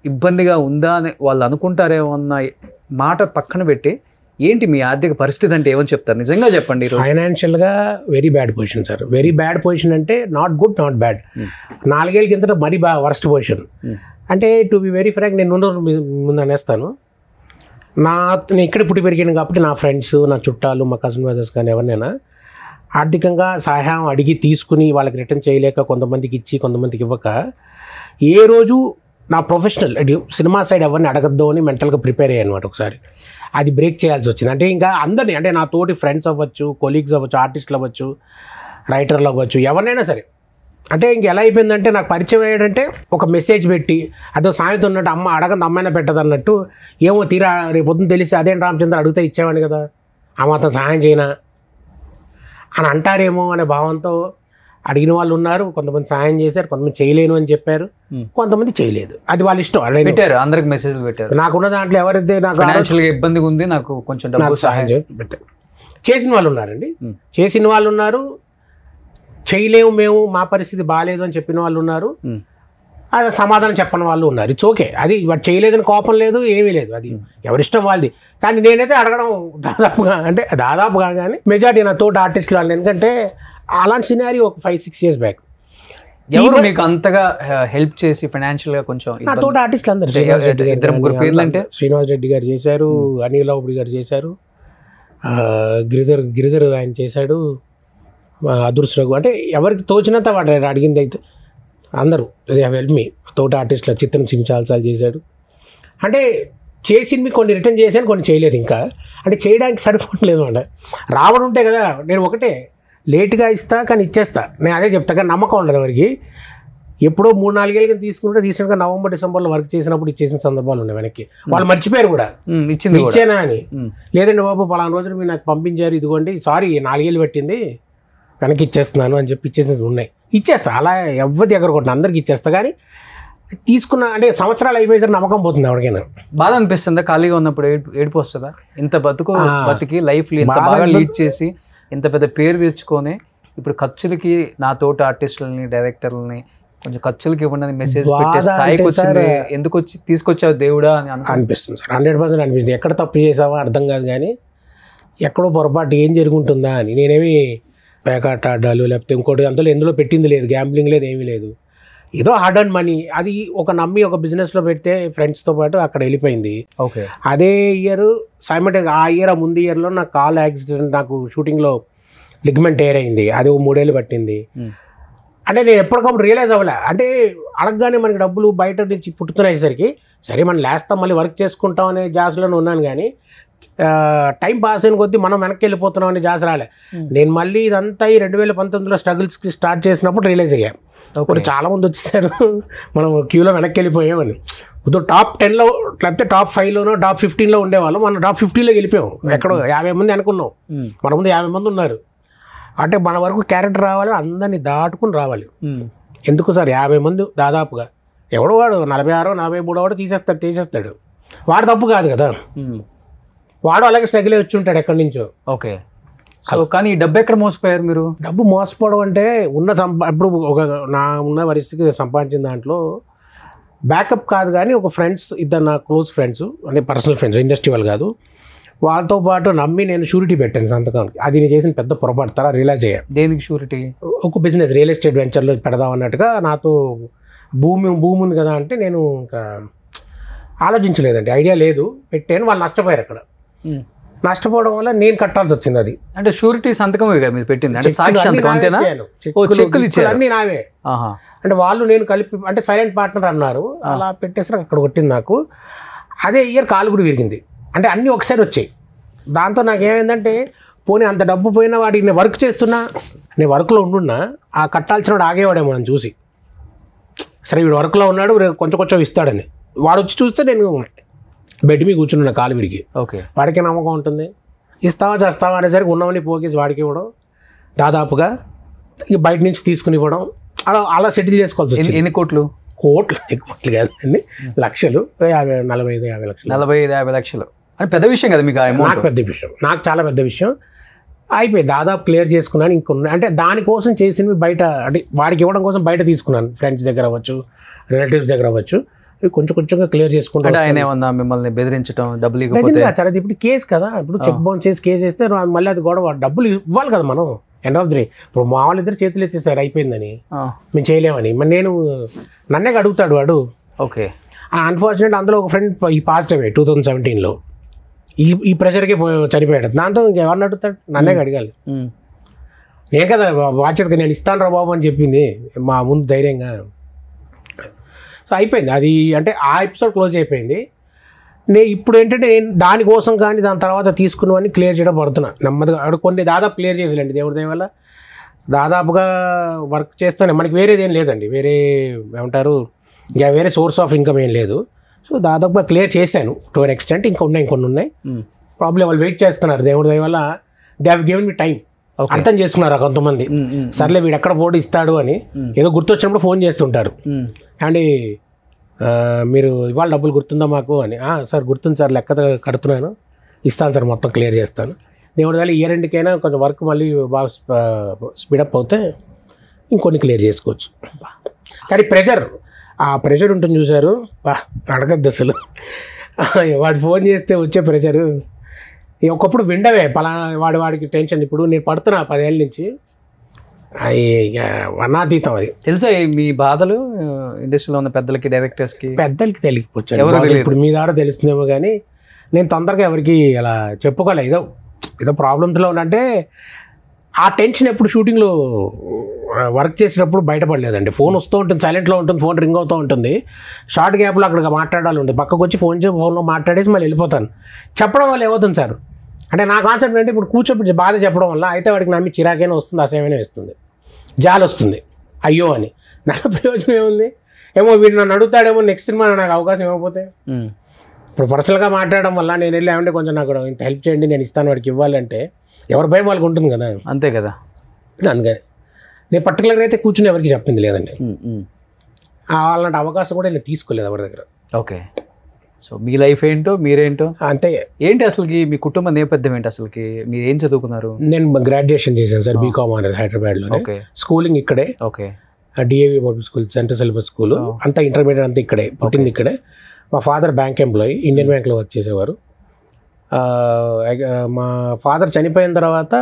B: ఇబ్బందిగా ఉందా అని వాళ్ళు అనుకుంటారేమో అన్న మాట పక్కన పెట్టి, ఏంటి మీ ఆర్థిక పరిస్థితి అంటే ఏమని చెప్తారు? నిజంగా చెప్పండి.
C: ఫైనాన్షియల్గా very bad position sir. Very bad position అంటే నాట్ గుడ్, నాట్ బ్యాడ్. 4 ఏళ్ళ కిందట మరీ వర్స్ట్ పొజిషన్. అంటే టు బి వెరీ ఫ్రాంక్, నేను ముందు అనేస్తాను, నేను ఇక్కడ పుట్టి పెరిగాను కాబట్టి నా ఫ్రెండ్స్, నా చుట్టాలు, మా కజిన్ బ్రదర్స్ కానీ ఎవరినైనా ఆర్థికంగా సహాయం అడిగి తీసుకుని వాళ్ళకి రిటర్న్ చేయలేక కొంతమందికి ఇచ్చి కొంతమందికి ఇవ్వక, ఏ రోజు నా ప్రొఫెషనల్ సినిమా సైడ్ ఎవరిని అడగద్దు అని మెంటల్గా ప్రిపేర్ అయ్యాను అనమాట. ఒకసారి అది బ్రేక్ చేయాల్సి వచ్చింది. అంటే ఇంకా అందరినీ, అంటే నా తోటి ఫ్రెండ్స్ అవ్వచ్చు, కొలీగ్స్ అవ్వచ్చు, ఆర్టిస్టులు అవ్వచ్చు, రైటర్లు అవ్వచ్చు, ఎవరినైనా సరే. అంటే ఇంక ఎలా అయిపోయిందంటే, నాకు పరిచయం అయ్యాడంటే ఒక మెసేజ్ పెట్టి అదో సామెత ఉన్నట్టు, అమ్మ అడగంది అమ్మాయినా పెట్టదు అన్నట్టు, ఏమో తీరా రేపు పొద్దున్న తెలిసి అదేంటి రామచంద్ర అడిగితే ఇచ్చేవాడిని కదా, ఆ మాత్రం సహాయం చేయనా అని అంటారేమో అనే భావంతో అడిగిన వాళ్ళు ఉన్నారు. కొంతమంది సహాయం చేశారు, కొంతమంది చేయలేను అని చెప్పారు, కొంతమంది చేయలేదు. అది వాళ్ళ ఇష్టం.
B: అందరికి మెసేజ్లు పెట్టారు.
C: నాకున్న దాంట్లో ఎవరైతే నాకు
B: ఇబ్బందిగా ఉంది, నాకు కొంచెం డబ్బు
C: సహాయం పెట్టారు. చేసిన వాళ్ళు ఉన్నారండి, చేసిన వాళ్ళు ఉన్నారు, చేయలేము మేము, మా పరిస్థితి బాగాలేదు అని చెప్పిన వాళ్ళు ఉన్నారు, అది సమాధానం చెప్పని వాళ్ళు ఉన్నారు. It's okay. అది వాడు చేయలేదని కోపం లేదు, ఏమీ లేదు, అది ఎవరిష్టం వాళ్ళది. కానీ నేనైతే అడగడం దాదాపుగా కానీ మెజారిటీ నా తోటి ఆర్టిస్టులు వాళ్ళు. ఎందుకంటే అలాంటి సినారీ ఒక 5-6 years బ్యాక్
B: ఎవరు మీకు అంతగా హెల్ప్ చేసి ఫైనాన్షియల్గా కొంచెం?
C: నా తోటి ఆర్టిస్టులు అందరూ. శ్రీనివాస్ రెడ్డి గారు చేశారు, అనిల్ రావుడి గారు చేశారు, గిరిధర్ ఆయన చేశాడు, అదృశ్య రఘు, అంటే ఎవరికి తోచినంత వాడు అడిగింది అయితే అందరూ హెల్ప్ మీ. తోటి ఆర్టిస్టులు చిత్రం సించాల్సాలు చేశాడు. అంటే చేసింది కొన్ని రిటర్న్ చేశాను, కొన్ని చేయలేదు. ఇంకా అంటే చేయడానికి సరిపోవట్లేదు అన్నమాట. రావడం ఉంటే కదా, నేను ఒకటే లేట్గా ఇస్తా కానీ ఇచ్చేస్తా, నేను అదే చెప్తా. కానీ నమ్మకం ఉండదు ఎవరికి. ఎప్పుడో 3-4 ఏళ్ళ కింద తీసుకుంటే రీసెంట్గా November, Decemberలో వర్క్ చేసినప్పుడు ఇచ్చేసిన సందర్భాలు ఉన్నాయి. వెనక్కి వాళ్ళు మర్చిపోయారు కూడా, ఇచ్చేనా అని. లేదండి బాబు పలానా రోజులు మీరు నాకు పంపించారు, ఇదిగోండి సారీ 4 ఏళ్ళు పెట్టింది వెనక్కి ఇచ్చేస్తున్నాను అని చెప్పి ఇచ్చేసినవి ఉన్నాయి. ఇచ్చేస్తా, అలా ఎవరి దగ్గర కొట్టిన అందరికి ఇచ్చేస్తా. కానీ తీసుకున్న అంటే సంవత్సరాలు అయిపోయేసరికి నమ్మకం పోతుంది ఎవరికైనా.
B: బాధ అనిపిస్తుందా? ఖాళీగా ఉన్నప్పుడు ఏడుపు వస్తుందా? ఇంత బతికి లైఫ్ ఇంత బాగా లీడ్ చేసి ఇంత పెద్ద పేరు తెచ్చుకొని ఇప్పుడు ఖర్చులకి నా తోటి ఆర్టిస్టులని, డైరెక్టర్లని కొంచెం ఖర్చులకి ఇవ్వండి మెసేజ్ పెట్టే స్థాయికి వచ్చింది. ఎందుకు తీసుకొచ్చావు దేవుడా అని
C: అనిపిస్తుంది సార్. 100% అనిపిస్తుంది. ఎక్కడ తప్పు చేసావో అర్థం కాదు, కానీ ఎక్కడో పొరపాటు ఏం జరుగుంటుందా అని. నేనేమి పేకాట ఆడాలు లేకపోతే ఇంకోటి అందులో ఎందులో పెట్టింది లేదు, గ్యాంబ్లింగ్ లేదు, ఏమీ లేదు. ఏదో హార్డ్ అండ్ మనీ, అది ఒక నమ్మి ఒక బిజినెస్లో పెడితే ఫ్రెండ్స్తో పాటు అక్కడ వెళ్ళిపోయింది.
B: ఓకే.
C: అదే ఇయర్ సైమల్టేనియస్గా ఆ ముందు ఇయర్లో నాకు కాల్ యాక్సిడెంట్, నాకు షూటింగ్లో లిగ్మెంట్ టేర్ అయింది. అది 3 ఏళ్ళు పట్టింది. అంటే నేను ఎప్పటికప్పుడు రియలైజ్ అవ్వలే. అంటే అడగగానే మనకి డబ్బులు బయట నుంచి పుట్టుతున్నాయేసరికి సరే మనం లేస్తాం మళ్ళీ వర్క్ చేసుకుంటాం అనే జాస్లోనే ఉన్నాను. కానీ టైం పాస్ అయిన కొద్దీ మనం వెనక్కి వెళ్ళిపోతున్నాం అనే జాస్ రాలే. నేను మళ్ళీ ఇదంతా ఈ 2019లో స్ట్రగుల్స్కి స్టార్ట్ చేసినప్పుడు రియలైజ్ అయ్యా, ఇప్పుడు చాలామంది వచ్చేసారు, మనం క్యూలో వెనక్కి వెళ్ళిపోయామని. ఇప్పుడు టాప్ 10లో లేకపోతే టాప్ 5లోనో టాప్ 15లో ఉండేవాళ్ళం, మనం టాప్ 50లోకి వెళ్ళిపోయాం. ఎక్కడో 50 మంది అనుకున్నాం, మన ముందు 50 మంది ఉన్నారు. అంటే మన వరకు క్యారెక్టర్ రావాలి, అందరినీ దాటుకుని రావాలి. ఎందుకు సార్ 50 మంది దాదాపుగా, ఎవడో వాడు 46, 43 వాడు తీసేస్తాడు. వాడు తప్పు కాదు కదా, వాడు అలాగే స్ట్రగుల్ వచ్చి ఉంటాడు ఎక్కడి నుంచో.
B: ఓకే. సో కానీ డబ్బు ఎక్కడ మోసపోయారు మీరు?
C: డబ్బు మోసపోవడం అంటే ఇప్పుడు నా ఉన్న పరిస్థితికి సంపాదించిన దాంట్లో బ్యాకప్ కాదు, కానీ ఒక ఫ్రెండ్స్, ఇద్దరు నా క్లోజ్ ఫ్రెండ్స్, అంటే పర్సనల్ ఫ్రెండ్స్, ఇండస్ట్రీ వాళ్ళు కాదు, వాళ్ళతో పాటు నమ్మి నేను షూరిటీ పెట్టాను సంతకానికి. అది నేను చేసిన పెద్ద పొరపాటు. తర రియలైజ్ అయ్యా.
B: దేనికి షూరిటీ? ఒక
C: బిజినెస్ రియల్ ఎస్టేట్ వెంచర్లో పెడదాం అన్నట్టుగా. నాతో భూమి ఉంది కదా అంటే నేను ఇంకా ఆలోచించలేదండి, ఐడియా లేదు, పెట్టాను. వాళ్ళు నష్టపోయారు. అక్కడ నష్టపోవడం వల్ల నేను కట్టాల్సి వచ్చింది. అది
B: అంటే షూరిటీ సంతకం మీరు పెట్టింది అంటే సాక్షి సంతకం అంతేనా? చెక్కులు ఇచ్చారు
C: అన్నీ నావే. అంటే వాళ్ళు నేను కలిపి అంటే సైలెంట్ పార్ట్నర్ అన్నారు, అలా పెట్టేసి అక్కడ కొట్టింది నాకు. అదే ఇయర్ కాలు కూడా విరిగింది. అంటే అన్నీ ఒకసారి వచ్చాయి. దాంతో నాకేమైందంటే పోనీ అంత డబ్బు పోయినా వాడికి నేను వర్క్ చేస్తున్నా, నేను వర్క్లో ఉండున్నా, ఆ కట్టాల్సిన వాడు ఆగేవాడేమో నన్ను చూసి, సరే వీడు వర్క్లో ఉన్నాడు కొంచెం ఇస్తాడని. వాడు వచ్చి చూస్తే నేను బెడ్ మీద కూర్చున్నా కాలు విరిగి.
B: ఓకే.
C: వాడికి నమ్మకం ఉంటుంది, ఇస్తావా చేస్తావా అనేసరికి ఉన్నవని పోకేసి వాడికి ఇవ్వడం, దాదాపుగా ఇక బయట నుంచి తీసుకుని ఇవ్వడం, అలా సెటిల్ చేసుకోవాల్సి వచ్చింది.
B: ఎన్ని కోట్లు?
C: కోట్లు కాదండి, లక్షలు, 45-50 లక్షలు.
B: 45-50 లక్షలు అని పెద్ద విషయం కదా మీకు?
C: నాకు పెద్ద విషయం, నాకు చాలా పెద్ద విషయం. అయిపోయి దాదాపు క్లియర్ చేసుకున్నాను. ఇంకొన్ని అంటే దానికోసం చేసినవి బయట, అంటే వాడికి ఇవ్వడం కోసం బయట తీసుకున్నాను, ఫ్రెండ్స్ దగ్గర అవ్వచ్చు, రిలేటివ్స్ దగ్గర అవ్వచ్చు. కొంచెంగా క్లియర్ చేసుకుంటాను.
B: ఆయన ఏమన్నా మిమ్మల్ని బెదిరించడం, డబ్బులు ఇవ్వకపోతే?
C: సరే ఇప్పుడు కేసు కదా, ఇప్పుడు చెక్ బౌన్స్ చేసి కేసు వేస్తే మళ్ళీ అది గొడవ, డబ్బులు ఇవ్వాలి కదా మనం. ఎండ్ ఆఫ్ ది డే ఇప్పుడు మా వాళ్ళు ఇద్దరు చేతులు ఎత్తేసారు అయిపోయిందని, మేము చేయలేమని. మరి నేను నన్నే అడుగుతాడు వాడు.
B: ఓకే.
C: అన్ఫార్చునేట్ అందులో ఒక ఫ్రెండ్ ఈ పాస్ట్ అవే 2017లో ఈ ప్రెషర్కే చనిపోయాడు. దాంతో ఇంకెవరిని అడుగుతాడు? నన్నే అడగాలి. నేను కదా బాధ్యతగా నేను ఇస్తాను రా బాబు అని చెప్పింది మా ముందు ధైర్యంగా. సో అయిపోయింది అది, అంటే ఆ ఎపిసోడ్ క్లోజ్ అయిపోయింది. ఇప్పుడు ఏంటంటే నేను దానికోసం కానీ దాని తర్వాత తీసుకున్నవన్నీ క్లియర్ చేయడం పడుతున్నా నెమ్మదిగా. కొన్ని దాదాపు క్లియర్ చేసేయండి దేవుడి దయ వల్ల. దాదాపుగా వర్క్ చేస్తానే, మనకి వేరేది ఏం లేదండి, వేరే ఏమంటారు ఇంకా వేరే సోర్స్ ఆఫ్ ఇన్కమ్ ఏం లేదు. సో దాదాపుగా క్లియర్ చేశాను టు అన్ ఎక్స్టెంట్. ఇంకొన్ని ఉన్నాయి ప్రాబ్లం, వాళ్ళు వెయిట్ చేస్తున్నారు. దేవుడి దయ వల్ల they have given me time. అర్థం చేసుకున్నారు కొంతమంది, సర్లే వీడు ఎక్కడ పోటీ ఇస్తాడు అని. ఏదో గుర్తొచ్చినప్పుడు ఫోన్ చేస్తుంటారు, అండి మీరు ఇవాళ డబ్బులు గుర్తుందా మాకు అని. సార్ గుర్తుంది సార్, లెక్క కడుతున్నాను, ఇస్తాను సార్, మొత్తం క్లియర్ చేస్తాను. దేవుడి వల్ల ఇయర్ ఎండ్కైనా కొంచెం వర్క్ మళ్ళీ బాగా స్పీడప్ అవుతే ఇంకొన్ని క్లియర్ చేసుకోవచ్చు. కానీ ఆ ప్రెషర్ ఉంటుంది చూసారు, అడగద్దు అసలు. వాడు ఫోన్ చేస్తే వచ్చే ప్రెషరు ఒకప్పుడు విండవే పలానా వాడికి టెన్షన్. ఇప్పుడు నేను పడుతున్నా 10 ఏళ్ళ నుంచి, అవి వర్ణాతీతం. అది
B: తెలుసా మీ బాధలు ఇండస్ట్రీలో ఉన్న పెద్దలకి, డైరెక్టర్స్కి?
C: పెద్దలకి తెలియకపోవచ్చు, ఇప్పుడు మీ ద్వారా తెలుస్తుందేమో. కానీ నేను తొందరగా ఎవరికి అలా చెప్పుకోలే. ఏదో ప్రాబ్లమ్స్లో ఉన్నంటే ఆ టెన్షన్ ఎప్పుడు షూటింగ్లో వర్క్ చేసినప్పుడు బయటపడలేదండి. ఫోన్ వస్తూ ఉంటుంది, సైలెంట్లో ఉంటుంది, ఫోన్ రింగ్ అవుతూ ఉంటుంది. షార్ట్ గ్యాప్లో అక్కడ మాట్లాడాలి ఉంటుంది, పక్కకు వచ్చి ఫోన్లో మాట్లాడేసి మళ్ళీ వెళ్ళిపోతాను. చెప్పడం వల్ల ఏమవుతుంది సార్ అంటే నా కాన్సెప్ట్ అంటే ఇప్పుడు కూర్చోబెట్టి బాధ చెప్పడం వల్ల అయితే వాడికి నమ్మి చిరాకైనా వస్తుంది, అసహ్యమైనా వస్తుంది, జాలి వస్తుంది, అయ్యో అని. నాకు ప్రయోజనం ఏముంది? ఏమో వీడు నన్ను అడుగుతాడేమో నెక్స్ట్ సినిమా నాకు అవకాశం ఇవ్వకపోతే. ఇప్పుడు పర్సనల్గా మాట్లాడడం వల్ల నేను వెళ్ళి ఏమంటే కొంచెం నాకు ఇంత హెల్ప్ చేయండి నేను ఇస్తాను వాడికి ఇవ్వాలంటే ఎవరి భయం వాళ్ళకి ఉంటుంది కదా.
B: అంతే కదా.
C: అందుకని నేను పర్టికులర్గా అయితే కూర్చుని ఎవరికి చెప్పింది లేదండి. అలాంటి అవకాశం కూడా నేను తీసుకోలేదు ఎవరి దగ్గర.
B: ఓకే. సో మీ లైఫ్ ఏంటో, మీరేంటో
C: అంతే.
B: ఏంటి అసలుకి మీ కుటుంబ నేపథ్యం ఏంటి అసలుకి? మీరు ఏం చదువుకున్నారు?
C: నేను గ్రాడ్యుయేషన్ చేశాను సార్, బీకామ్ ఆనర్స్ హైదరాబాద్లో.
B: ఓకే.
C: స్కూలింగ్ ఇక్కడే.
B: Okay.
C: DAV public school, central syllabus school, అంతా ఇంటర్మీడియట్ అంతా ఇక్కడే, పుట్టింది ఇక్కడే. మా ఫాదర్ బ్యాంక్ ఎంప్లాయీ, ఇండియన్ బ్యాంక్లో వర్క్ చేసేవారు. మా ఫాదర్ చనిపోయిన తర్వాత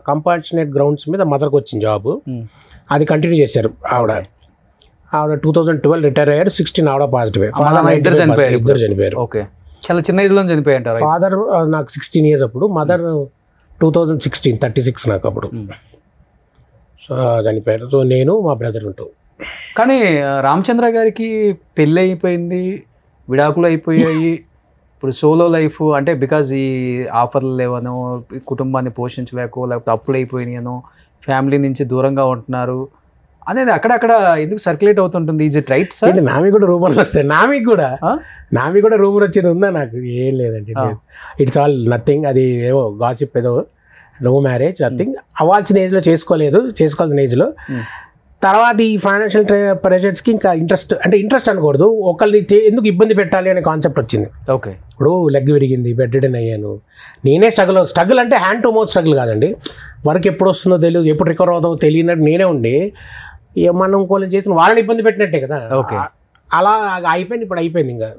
C: కంపాషనేట్ గ్రౌండ్స్ మీద మదర్కి వచ్చింది జాబ్, అది కంటిన్యూ చేశారు ఆవిడ. 2012 రిటైర్ అయ్యారు, 16 ఆవిడ పాజిటివ్.
B: ఇద్దరు
C: చనిపోయారు.
B: ఓకే. చాలా చిన్న ఏజ్లో చనిపోయారు.
C: ఫాదర్ నాకు 16 years అప్పుడు, మదర్ 2016 36 నాకు అప్పుడు. సో చనిపోయారు. సో నేను మా బ్రదర్ ఉంటాం.
B: కానీ రామచంద్ర గారికి పెళ్ళి అయిపోయింది, విడాకులు అయిపోయాయి, ఇప్పుడు సోలో లైఫ్ అంటే బికాజ్ ఈ ఆఫర్లు లేవనో, కుటుంబాన్ని పోషించలేకో, లేకపోతే అప్పులు అయిపోయినాయనో, ఫ్యామిలీ నుంచి దూరంగా ఉంటున్నారు అనేది అక్కడక్కడ ఎందుకు సర్క్యులేట్ అవుతుంటుంది. Is it right sir?
C: నామి కూడా రూమర్లు వస్తాయి. నామి కూడా రూమర్ వచ్చేది ఉందా? నాకు ఏం లేదండి. It's all nothing. అది ఏవో గాసిప్, ఏదో నో మ్యారేజ్, నథింగ్. అవ్వాల్సిన ఏజ్లో చేసుకోవాల్సిన ఏజ్లో. తర్వాత ఈ ఫైనాన్షియల్ ప్రెషర్స్కి ఇంకా ఇంట్రెస్ట్ అనకూడదు, ఒకరిని ఎందుకు ఇబ్బంది పెట్టాలి అనే కాన్సెప్ట్ వచ్చింది.
B: ఓకే.
C: ఇప్పుడు లెగ్ విరిగింది, బెడ్ రిడన్ అయ్యాను, నేనే స్ట్రగుల్ అంటే హ్యాండ్ టు మౌత్ స్ట్రగుల్ కాదండి. వర్క్ ఎప్పుడు వస్తుందో తెలియదు, ఎప్పుడు రికవర్ అవుతుందో తెలియనట్టు నేనే ఉండి మనం ఇంకోళ్ళని చేసిన వాళ్ళని ఇబ్బంది పెట్టినట్టే కదా.
B: ఓకే.
C: అలా అయిపోయింది. ఇప్పుడు అయిపోయింది. ఇంకా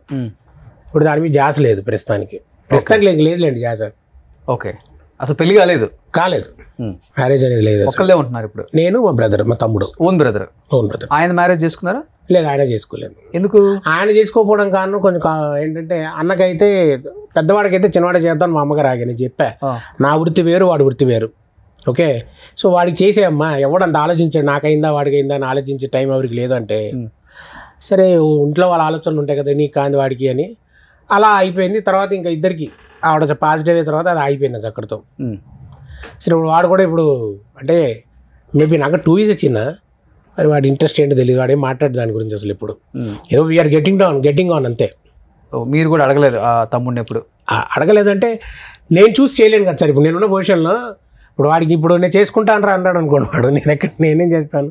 C: ఇప్పుడు దాని మీద జాస్ లేదు ప్రస్తుతానికి లేదులేండి జాస.
B: ఓకే. అసలు పెళ్లి కాలేదు?
C: మ్యారేజ్ అనేది లేదు.
B: ఒక్కళ్ళే ఉంటున్నారు ఇప్పుడు?
C: నేను, మా బ్రదర్, మా తమ్ముడు.
B: Own brother. ఆయన మ్యారేజ్ చేసుకున్నారా?
C: లేదు, ఆయన చేసుకోలేదు.
B: ఎందుకు?
C: ఆయన చేసుకోకపోవడం కారణం కొంచెం ఏంటంటే, అన్నకైతే పెద్దవాడికైతే చిన్నవాడే చేద్దాం మా అమ్మగారు ఆగి నేను చెప్పా. నా వృత్తి వేరు, వాడి వృత్తి వేరు. ఓకే. సో వాడికి చేసేయమ్మా, ఎవడంత ఆలోచించాడు, నాకైందా వాడికైందా అని ఆలోచించే టైం ఎవరికి లేదు అంటే, సరే ఇంట్లో వాళ్ళ ఆలోచనలు ఉంటాయి కదా, నీకు కాంది వాడికి అని అలా అయిపోయింది. తర్వాత ఇంకా ఇద్దరికి ఆవిడ పాజిటివ్ అయిన తర్వాత అది అయిపోయింది ఇంకా అక్కడితో. సరే ఇప్పుడు వాడు కూడా ఇప్పుడు అంటే మేబీ నాకు 2 years చిన్న, మరి వాడి ఇంట్రెస్ట్ ఏంటో తెలియదు, వాడేం మాట్లాడు దాని గురించి అసలు. ఇప్పుడు ఏదో వీఆర్ గెట్టింగ్ ఆన్ అంతే.
B: మీరు కూడా అడగలేదు ఆ తమ్ముడిని? ఎప్పుడు
C: అడగలేదంటే నేను చూసి చేయలేను కదా సార్. ఇప్పుడు నేనున్న పొజిషన్లో ఇప్పుడు వాడికి ఇప్పుడు నేను చేసుకుంటాను అన్నాడు అనుకోండి, వాడు నేనేం చేస్తాను,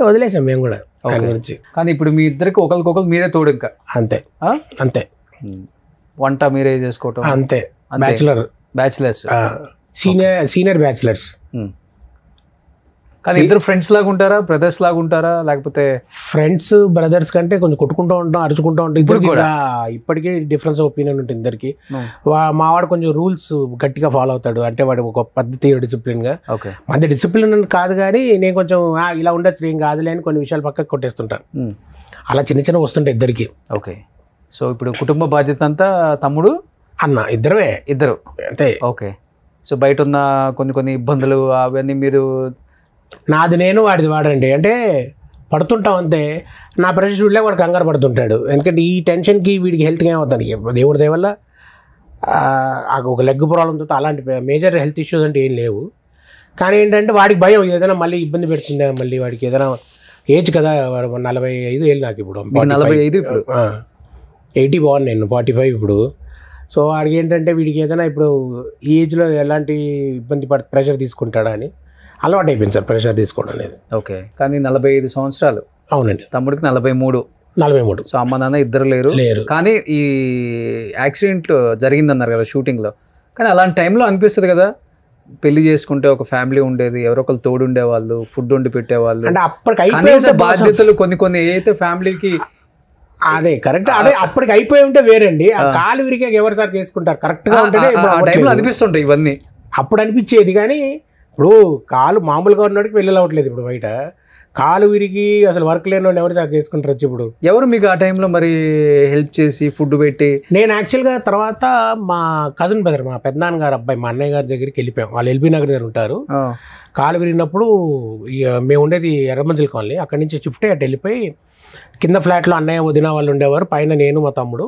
C: వదిలేసాం మేము కూడా దాని గురించి.
B: కానీ ఇప్పుడు మీ ఇద్దరికి ఒకరికొకరు మీరే తోడు ఇంకా?
C: అంతే.
B: వంట మీరే చేసుకోవటం?
C: అంతే. Bachelors, senior bachelors.
B: కానీ ఇద్దరు ఫ్రెండ్స్ లాగా ఉంటారా, బ్రదర్స్ లాగా ఉంటారా, లేకపోతే?
C: ఫ్రెండ్స్ బ్రదర్స్ కంటే కొంచెం కొట్టుకుంటూ ఉంటాం, అరుచుకుంటూ ఉంటాం. ఇప్పటికీ డిఫరెన్స్ ఒపీనియన్ ఉంటుంది ఇద్దరికి. మావాడు కొంచెం రూల్స్ గట్టిగా ఫాలో అవుతాడు, అంటే వాడు ఒక పద్ధతి, డిసిప్లిన్గా. మధ్య డిసిప్లిన్ కాదు కానీ నేను కొంచెం ఇలా ఉండొచ్చు, ఏం కాదులే అని కొన్ని విషయాలు పక్కకు కొట్టేస్తుంటాను. అలా చిన్న వస్తుంటాయి ఇద్దరికి.
B: ఓకే. సో ఇప్పుడు కుటుంబ బాధ్యత అంతా తమ్ముడు, అన్న ఇద్దరు
C: అంతే.
B: ఓకే. సో బయట ఉన్న కొన్ని ఇబ్బందులు అవన్నీ మీరు?
C: నాది నేను, వాడిది వాడండి. అంటే పడుతుంటాం అంతే. నా ప్రెషర్ చూడలే వాడు కంగారు పడుతుంటాడు. ఎందుకంటే ఈ టెన్షన్కి వీడికి హెల్త్కి ఏమవుతుంది, దేవుడి దయ వల్ల ఒక లెగ్ ప్రాబ్లంతో అలాంటి మేజర్ హెల్త్ ఇష్యూస్ అంటే ఏం లేవు. కానీ ఏంటంటే వాడికి భయం, ఏదైనా మళ్ళీ ఇబ్బంది పెడుతుందా, మళ్ళీ వాడికి ఏదైనా ఏజ్ కదా, 45 ఏళ్ళు నాకు ఇప్పుడు.
B: 45? ఇప్పుడు
C: 80 బాగుంది, నేను 45 ఇప్పుడు. సో వాడికి ఏంటంటే వీడికి ఏదైనా ఇప్పుడు ఈ ఏజ్లో ఎలాంటి ఇబ్బంది ప్రెషర్ తీసుకుంటాడా అని అలవాటు అయిపోయింది సార్ ప్రెషర్ తీసుకోవడం అనేది.
B: ఓకే. కానీ 45 సంవత్సరాలు.
C: అవునండి.
B: తమ్ముడికి 43. సో అమ్మ నాన్న ఇద్దరు లేరు. కానీ ఈ యాక్సిడెంట్ జరిగిందన్నారు కదా షూటింగ్లో, కానీ అలాంటి టైంలో అనిపిస్తుంది కదా, పెళ్లి చేసుకుంటే ఒక ఫ్యామిలీ ఉండేది, ఎవరో ఒకరు తోడు ఉండేవాళ్ళు, ఫుడ్ వండి పెట్టేవాళ్ళు,
C: అంటే అప్పటికి
B: బాధ్యతలు కొన్ని అయితే ఫ్యామిలీకి.
C: అదే కరెక్ట్. అదే అప్పటికి అయిపోయి ఉంటే వేరండి. ఆ కాలు విరిగే ఎవరు సార్ చేసుకుంటారు, కరెక్ట్గా ఉంటేనే
B: అనిపిస్తుంటాయి ఇవన్నీ.
C: అప్పుడు అనిపించేది, కానీ ఇప్పుడు కాలు మామూలుగా ఉన్నోడికి పెళ్ళి అవ్వట్లేదు. ఇప్పుడు బయట కాలు విరిగి అసలు వర్క్ లేని వాడిని ఎవరు సార్ చేసుకుంటారు వచ్చి? ఇప్పుడు
B: ఎవరు మీకు ఆ టైంలో మరి హెల్ప్ చేసి ఫుడ్ పెట్టి?
C: నేను యాక్చువల్గా తర్వాత మా కజిన్ బ్రదర్, మా పెద్దనాన్న గారు అబ్బాయి, మా అన్నయ్య గారి దగ్గరికి వెళ్ళిపోయాం. వాళ్ళు ఎల్బీ నగర్ దగ్గర ఉంటారు. కాలు విరిగినప్పుడు మేము ఉండేది ఎర్రమంజిల్ కాలనీ, అక్కడి నుంచి షిఫ్ట్ అయ్యి అటు వెళ్ళిపోయి కింద ఫ్లాట్లో అన్నయ్య వదిన వాళ్ళు ఉండేవారు, పైన నేను మా తమ్ముడు.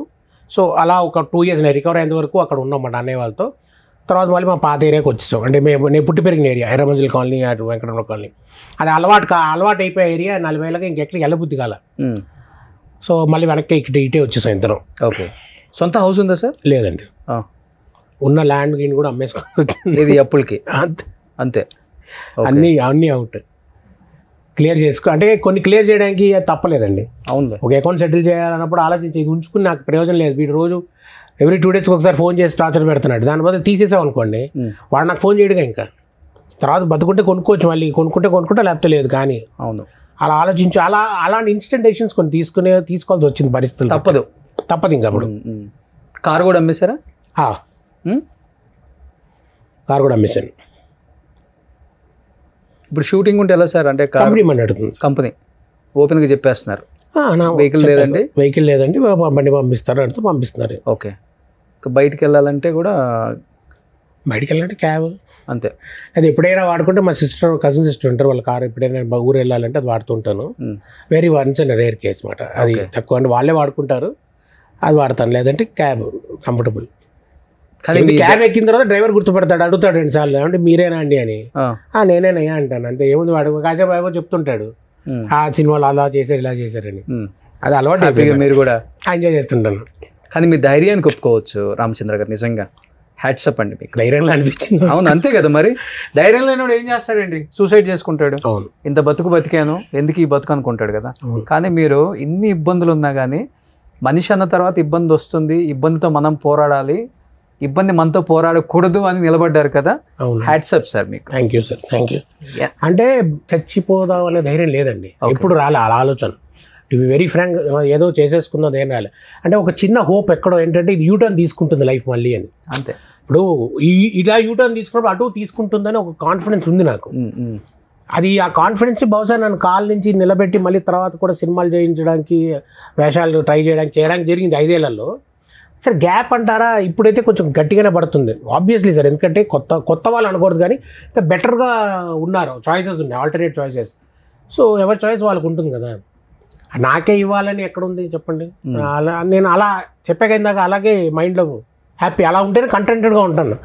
C: సో అలా ఒక 2 years నేను రికవర్ అయ్యేంత వరకు అక్కడ ఉన్నాం మా అన్నయ్య వాళ్ళతో. తర్వాత మళ్ళీ మా పాత ఏరియాకి వచ్చేసాం. అంటే నేను పుట్టి పెరిగిన ఏరియా ఎర్రమంజిల్ కాలనీ, అటు వెంకటరమణ కాలనీ. అది అలవాటు అయిపోయే ఏరియా. 40 ఏళ్ళకి ఇంకెక్కడికి వెళ్ళబుద్ధి కాల. సో మళ్ళీ వెనక్కి ఇటే వచ్చేసాం ఇద్దరం.
B: ఓకే. సొంత హౌస్ ఉందా సార్?
C: లేదండి. ఉన్న ల్యాండ్ గిన్ కూడా
B: అమ్మేసుకోవాలి అప్పులకి. అంతే.
C: అన్నీ అవుట్ క్లియర్ చేసుకో, అంటే కొన్ని క్లియర్ చేయడానికి తప్పలేదండి.
B: అవును.
C: ఒక అకౌంట్ సెటిల్ చేయాలన్నప్పుడు ఆలోచించి ఇది ఉంచుకుని నాకు ప్రయోజనం లేదు. వీడు రోజు ఎవ్రీ 2 days ఒకసారి ఫోన్ చేసి టార్చర్ పెడుతున్నాడు. దాని బదులు తీసేసాం అనుకోండి, వాడు నాకు ఫోన్ చేయడుగా. ఇంకా తర్వాత బతుకుంటే కొనుక్కోవచ్చు, మళ్ళీ కొనుక్కుంటే లేకపోతే లేదు. కానీ
B: అవును,
C: అలా ఆలోచించి అలాంటి ఇన్స్టెంట్ డెసిషన్స్ కొన్ని తీసుకోవాల్సి వచ్చింది పరిస్థితులు. తప్పదు ఇంకా. అప్పుడు
B: కారు కూడా అమ్మేశారా?
C: కారు కూడా అమ్మేశాను.
B: ఇప్పుడు షూటింగ్ ఉంటే ఎలా సార్? అంటే
C: కంపెనీ మనీ అడుగుతుంది.
B: కంపెనీ ఓపెన్గా చెప్పేస్తున్నారు వెహికల్ లేదండి,
C: బండి పంపిస్తారు అంటే పంపిస్తున్నారు.
B: ఓకే. బయటికి వెళ్ళాలంటే కూడా
C: బయటికి వెళ్ళాలంటే క్యాబ్
B: అంతే.
C: అది ఎప్పుడైనా వాడుకుంటే మా కజిన్ సిస్టర్ ఉంటారు, వాళ్ళ కారు ఎప్పుడైనా ఊరు వెళ్ళాలంటే అది వాడుతుంటాను. Very once and rare case అనమాట, అది తక్కువ అంటే వాళ్ళే వాడుకుంటారు, అది వాడతాను. లేదంటే క్యాబ్ కంఫర్టబుల్. కానీ క్యాబ్ ఎక్కిన తర్వాత డ్రైవర్ గుర్తుపడతాడు, అడుగుతాడు 2 సార్లు అంటే మీరేనా అండి అని. నేనేనయ్యా అంటాను, అంతే. ఏముంది వాడు కాసేపు ఏమో చెప్తుంటాడు, ఆ సినిమాలో అలా చేశారు ఇలా చేశారని. అది అలవాటు,
B: మీరు కూడా
C: ఎంజాయ్ చేస్తుంటాను.
B: కానీ మీ ధైర్యానికి ఒప్పుకోవచ్చు రామచంద్ర గారు, నిజంగా హ్యాట్సప్ అండి మీకు.
C: ధైర్యంగా అనిపించింది.
B: అవును, అంతే కదా మరి. ధైర్యం లేనివాడు ఏం చేస్తాడండి, సూసైడ్ చేసుకుంటాడు.
C: అవును,
B: ఇంత బతికాను ఎందుకు ఈ బతుకు అనుకుంటాడు కదా. కానీ మీరు ఇన్ని ఇబ్బందులు ఉన్నా కానీ మనిషి అన్న తర్వాత ఇబ్బంది వస్తుంది, ఇబ్బందితో మనం పోరాడాలి, ఇబ్బంది మనతో పోరాడకూడదు అని నిలబడ్డారు కదా. హ్యాట్సప్ సార్ మీకు.
C: Thank you sir, thank you. అంటే చచ్చిపోదాం అనే ధైర్యం లేదండి, ఎప్పుడు రాలే అలా ఆలోచన. టు బి వెరీ ఫ్రాంక్, ఏదో చేసేసుకుందాం ధైర్యం రాలే. అంటే ఒక చిన్న హోప్ ఎక్కడో ఏంటంటే ఇది యూటర్న్ తీసుకుంటుంది లైఫ్ మళ్ళీ అని.
B: అంతే.
C: ఇప్పుడు ఇలా యూటర్న్ తీసుకున్నప్పుడు అటు తీసుకుంటుందని ఒక కాన్ఫిడెన్స్ ఉంది నాకు. అది ఆ కాన్ఫిడెన్స్ బహుశా నన్ను కాల్ నుంచి నిలబెట్టి మళ్ళీ తర్వాత కూడా సినిమాలు చేయించడానికి, వేషాలు ట్రై చేయడానికి జరిగింది 5 ఏళ్లలో. సార్ గ్యాప్ అంటారా, ఇప్పుడైతే కొంచెం గట్టిగానే పడుతుంది ఆబ్వియస్లీ సార్, ఎందుకంటే కొత్త వాళ్ళు అనకూడదు కానీ ఇంకా బెటర్గా ఉన్నారు, చాయిసెస్ ఉన్నాయి, ఆల్టర్నేట్ చాయిసెస్. సో ఎవరి చాయిస్ వాళ్ళకు ఉంటుంది కదా. నాకే ఇవ్వాలని ఎక్కడుంది చెప్పండి. అలా నేను అలా చెప్పాక ఇందాక అలాగే మైండ్లో హ్యాపీ, అలా ఉంటేనే కంటెంటెడ్గా ఉంటాను.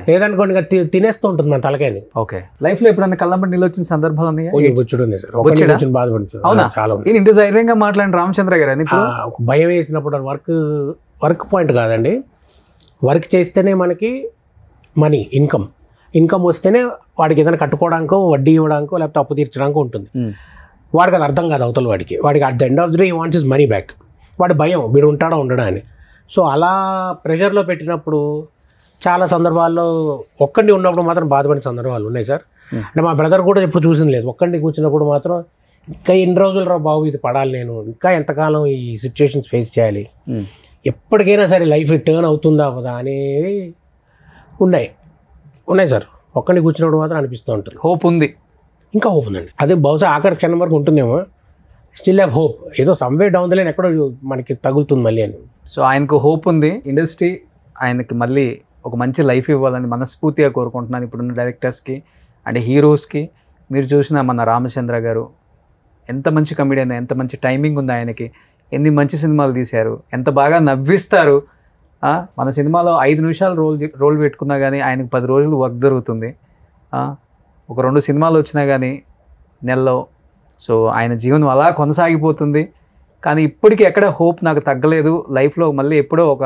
C: లేదనుకోండి ఇంకా తినేస్తూ ఉంటుంది మన తలకాయని.
B: ఓకే. లైఫ్లో ఎప్పుడైనా కళ్ళంబడి నీళ్ళు వచ్చిన సందర్భాలు ఉన్నాయి?
C: వచ్చుడుంది సార్, వచ్చిన బాధపడింది సార్ చాలా.
B: ఇంత ధైర్యంగా మాట్లాడిన రామచంద్ర గారు అని
C: భయం వేసినప్పుడు వర్క్ పాయింట్ కాదండి, వర్క్ చేస్తేనే మనకి మనీ ఇన్కమ్ వస్తేనే వాడికి ఏదైనా కట్టుకోవడానికో, వడ్డీ ఇవ్వడానికో, లేకపోతే అప్పు తీర్చడానికో ఉంటుంది. వాడికి అది అర్థం కాదు అవతల వాడికి at the end of the day he wants his money back. వాడి భయం వీడు ఉంటాడా ఉండడా అని. సో అలా ప్రెషర్లో పెట్టినప్పుడు చాలా సందర్భాల్లో ఒక్కడిని ఉన్నప్పుడు మాత్రం బాధపడిన సందర్భాలు ఉన్నాయి సార్. అంటే మా బ్రదర్ కూడా ఎప్పుడు చూసింది లేదు, ఒక్కడిని కూర్చున్నప్పుడు మాత్రం ఇంకా ఎన్ని రోజులు రా బాబు ఇది పడాలి, నేను ఇంకా ఎంతకాలం ఈ సిచ్యుయేషన్స్ ఫేస్ చేయాలి, ఎప్పటికైనా సరే లైఫ్ టర్న్ అవుతుందా అవదా అనేవి ఉన్నాయి సార్. ఒక్కడిని కూర్చున్నప్పుడు మాత్రం అనిపిస్తూ ఉంటుంది.
B: హోప్ ఉంది,
C: ఇంకా హోప్ ఉందండి. అదే బహుశా ఆఖరి క్షణం వరకు ఉంటుందేమో, స్టిల్ హ్యావ్ హోప్, ఏదో సమ్వే డౌన్ ద లైన్ ఎక్కడో మనకి తగులుతుంది మళ్ళీ అని.
B: సో ఆయనకు హోప్ ఉంది, ఇండస్ట్రీ ఆయనకి మళ్ళీ ఒక మంచి లైఫ్ ఇవ్వాలని మనస్ఫూర్తిగా కోరుకుంటున్నాను ఇప్పుడున్న డైరెక్టర్స్కి అండ్ హీరోస్కి. మీరు చూసిన మన రామచంద్ర గారు ఎంత మంచి కమెడియన్, ఎంత మంచి టైమింగ్ ఉంది ఆయనకి, ఎన్ని మంచి సినిమాలు తీశారు, ఎంత బాగా నవ్విస్తారు. మన సినిమాలో 5 నిమిషాలు రోల్ పెట్టుకున్నా కానీ ఆయనకు 10 రోజులు వర్క్ దొరుకుతుంది. ఒక 2 సినిమాలు వచ్చినా కానీ నెలలో. సో ఆయన జీవనం అలా కొనసాగిపోతుంది. కానీ ఇప్పటికీ ఎక్కడ హోప్ నాకు తగ్గలేదు, లైఫ్లో మళ్ళీ ఎప్పుడో ఒక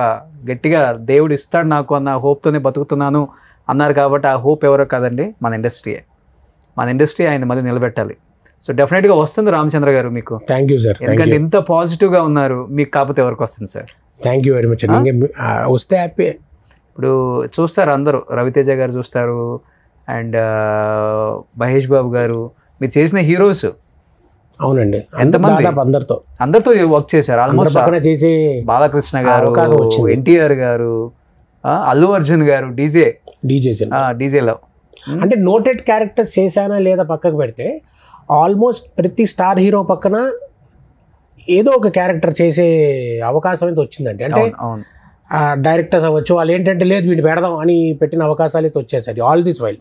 B: గట్టిగా దేవుడు ఇస్తాడు నాకు అన్న హోప్తోనే బతుకుతున్నాను అన్నారు. కాబట్టి ఆ హోప్ ఎవరో కాదండి, మన ఇండస్ట్రీ ఆయన మళ్ళీ నిలబెట్టాలి. సో డెఫినెట్గా వస్తుంది రామచంద్ర గారు మీకు.
C: థ్యాంక్ యూ సార్,
B: ఎందుకంటే ఇంత పాజిటివ్గా ఉన్నారు, మీకు కాకపోతే ఎవరికి వస్తుంది sir.
C: Thank you very much. వస్తే హ్యాపీ.
B: ఇప్పుడు చూస్తారు అందరూ, రవితేజ గారు చూస్తారు అండ్ మహేష్ బాబు గారు, మీరు చేసిన హీరోస్.
C: అవునండి,
B: ఎంతమంది అందరితో వర్క్ చేశారు ఆల్మోస్ట్.
C: చేసి
B: బాలకృష్ణ గారు, ఎన్టీఆర్ గారు, అల్లు అర్జున్ గారు, డీజేలో.
C: అంటే నోటెడ్ క్యారెక్టర్స్ చేశానా లేదా పక్కకు పెడితే ఆల్మోస్ట్ ప్రతి స్టార్ హీరో పక్కన ఏదో ఒక క్యారెక్టర్ చేసే అవకాశం అయితే వచ్చిందండి. అంటే డైరెక్టర్స్ అవ్వచ్చు, వాళ్ళు ఏంటంటే లేదు వీడిని పెడదాం అని పెట్టిన అవకాశాలు అయితే వచ్చేసారి ఆల్ దిస్ వైల్.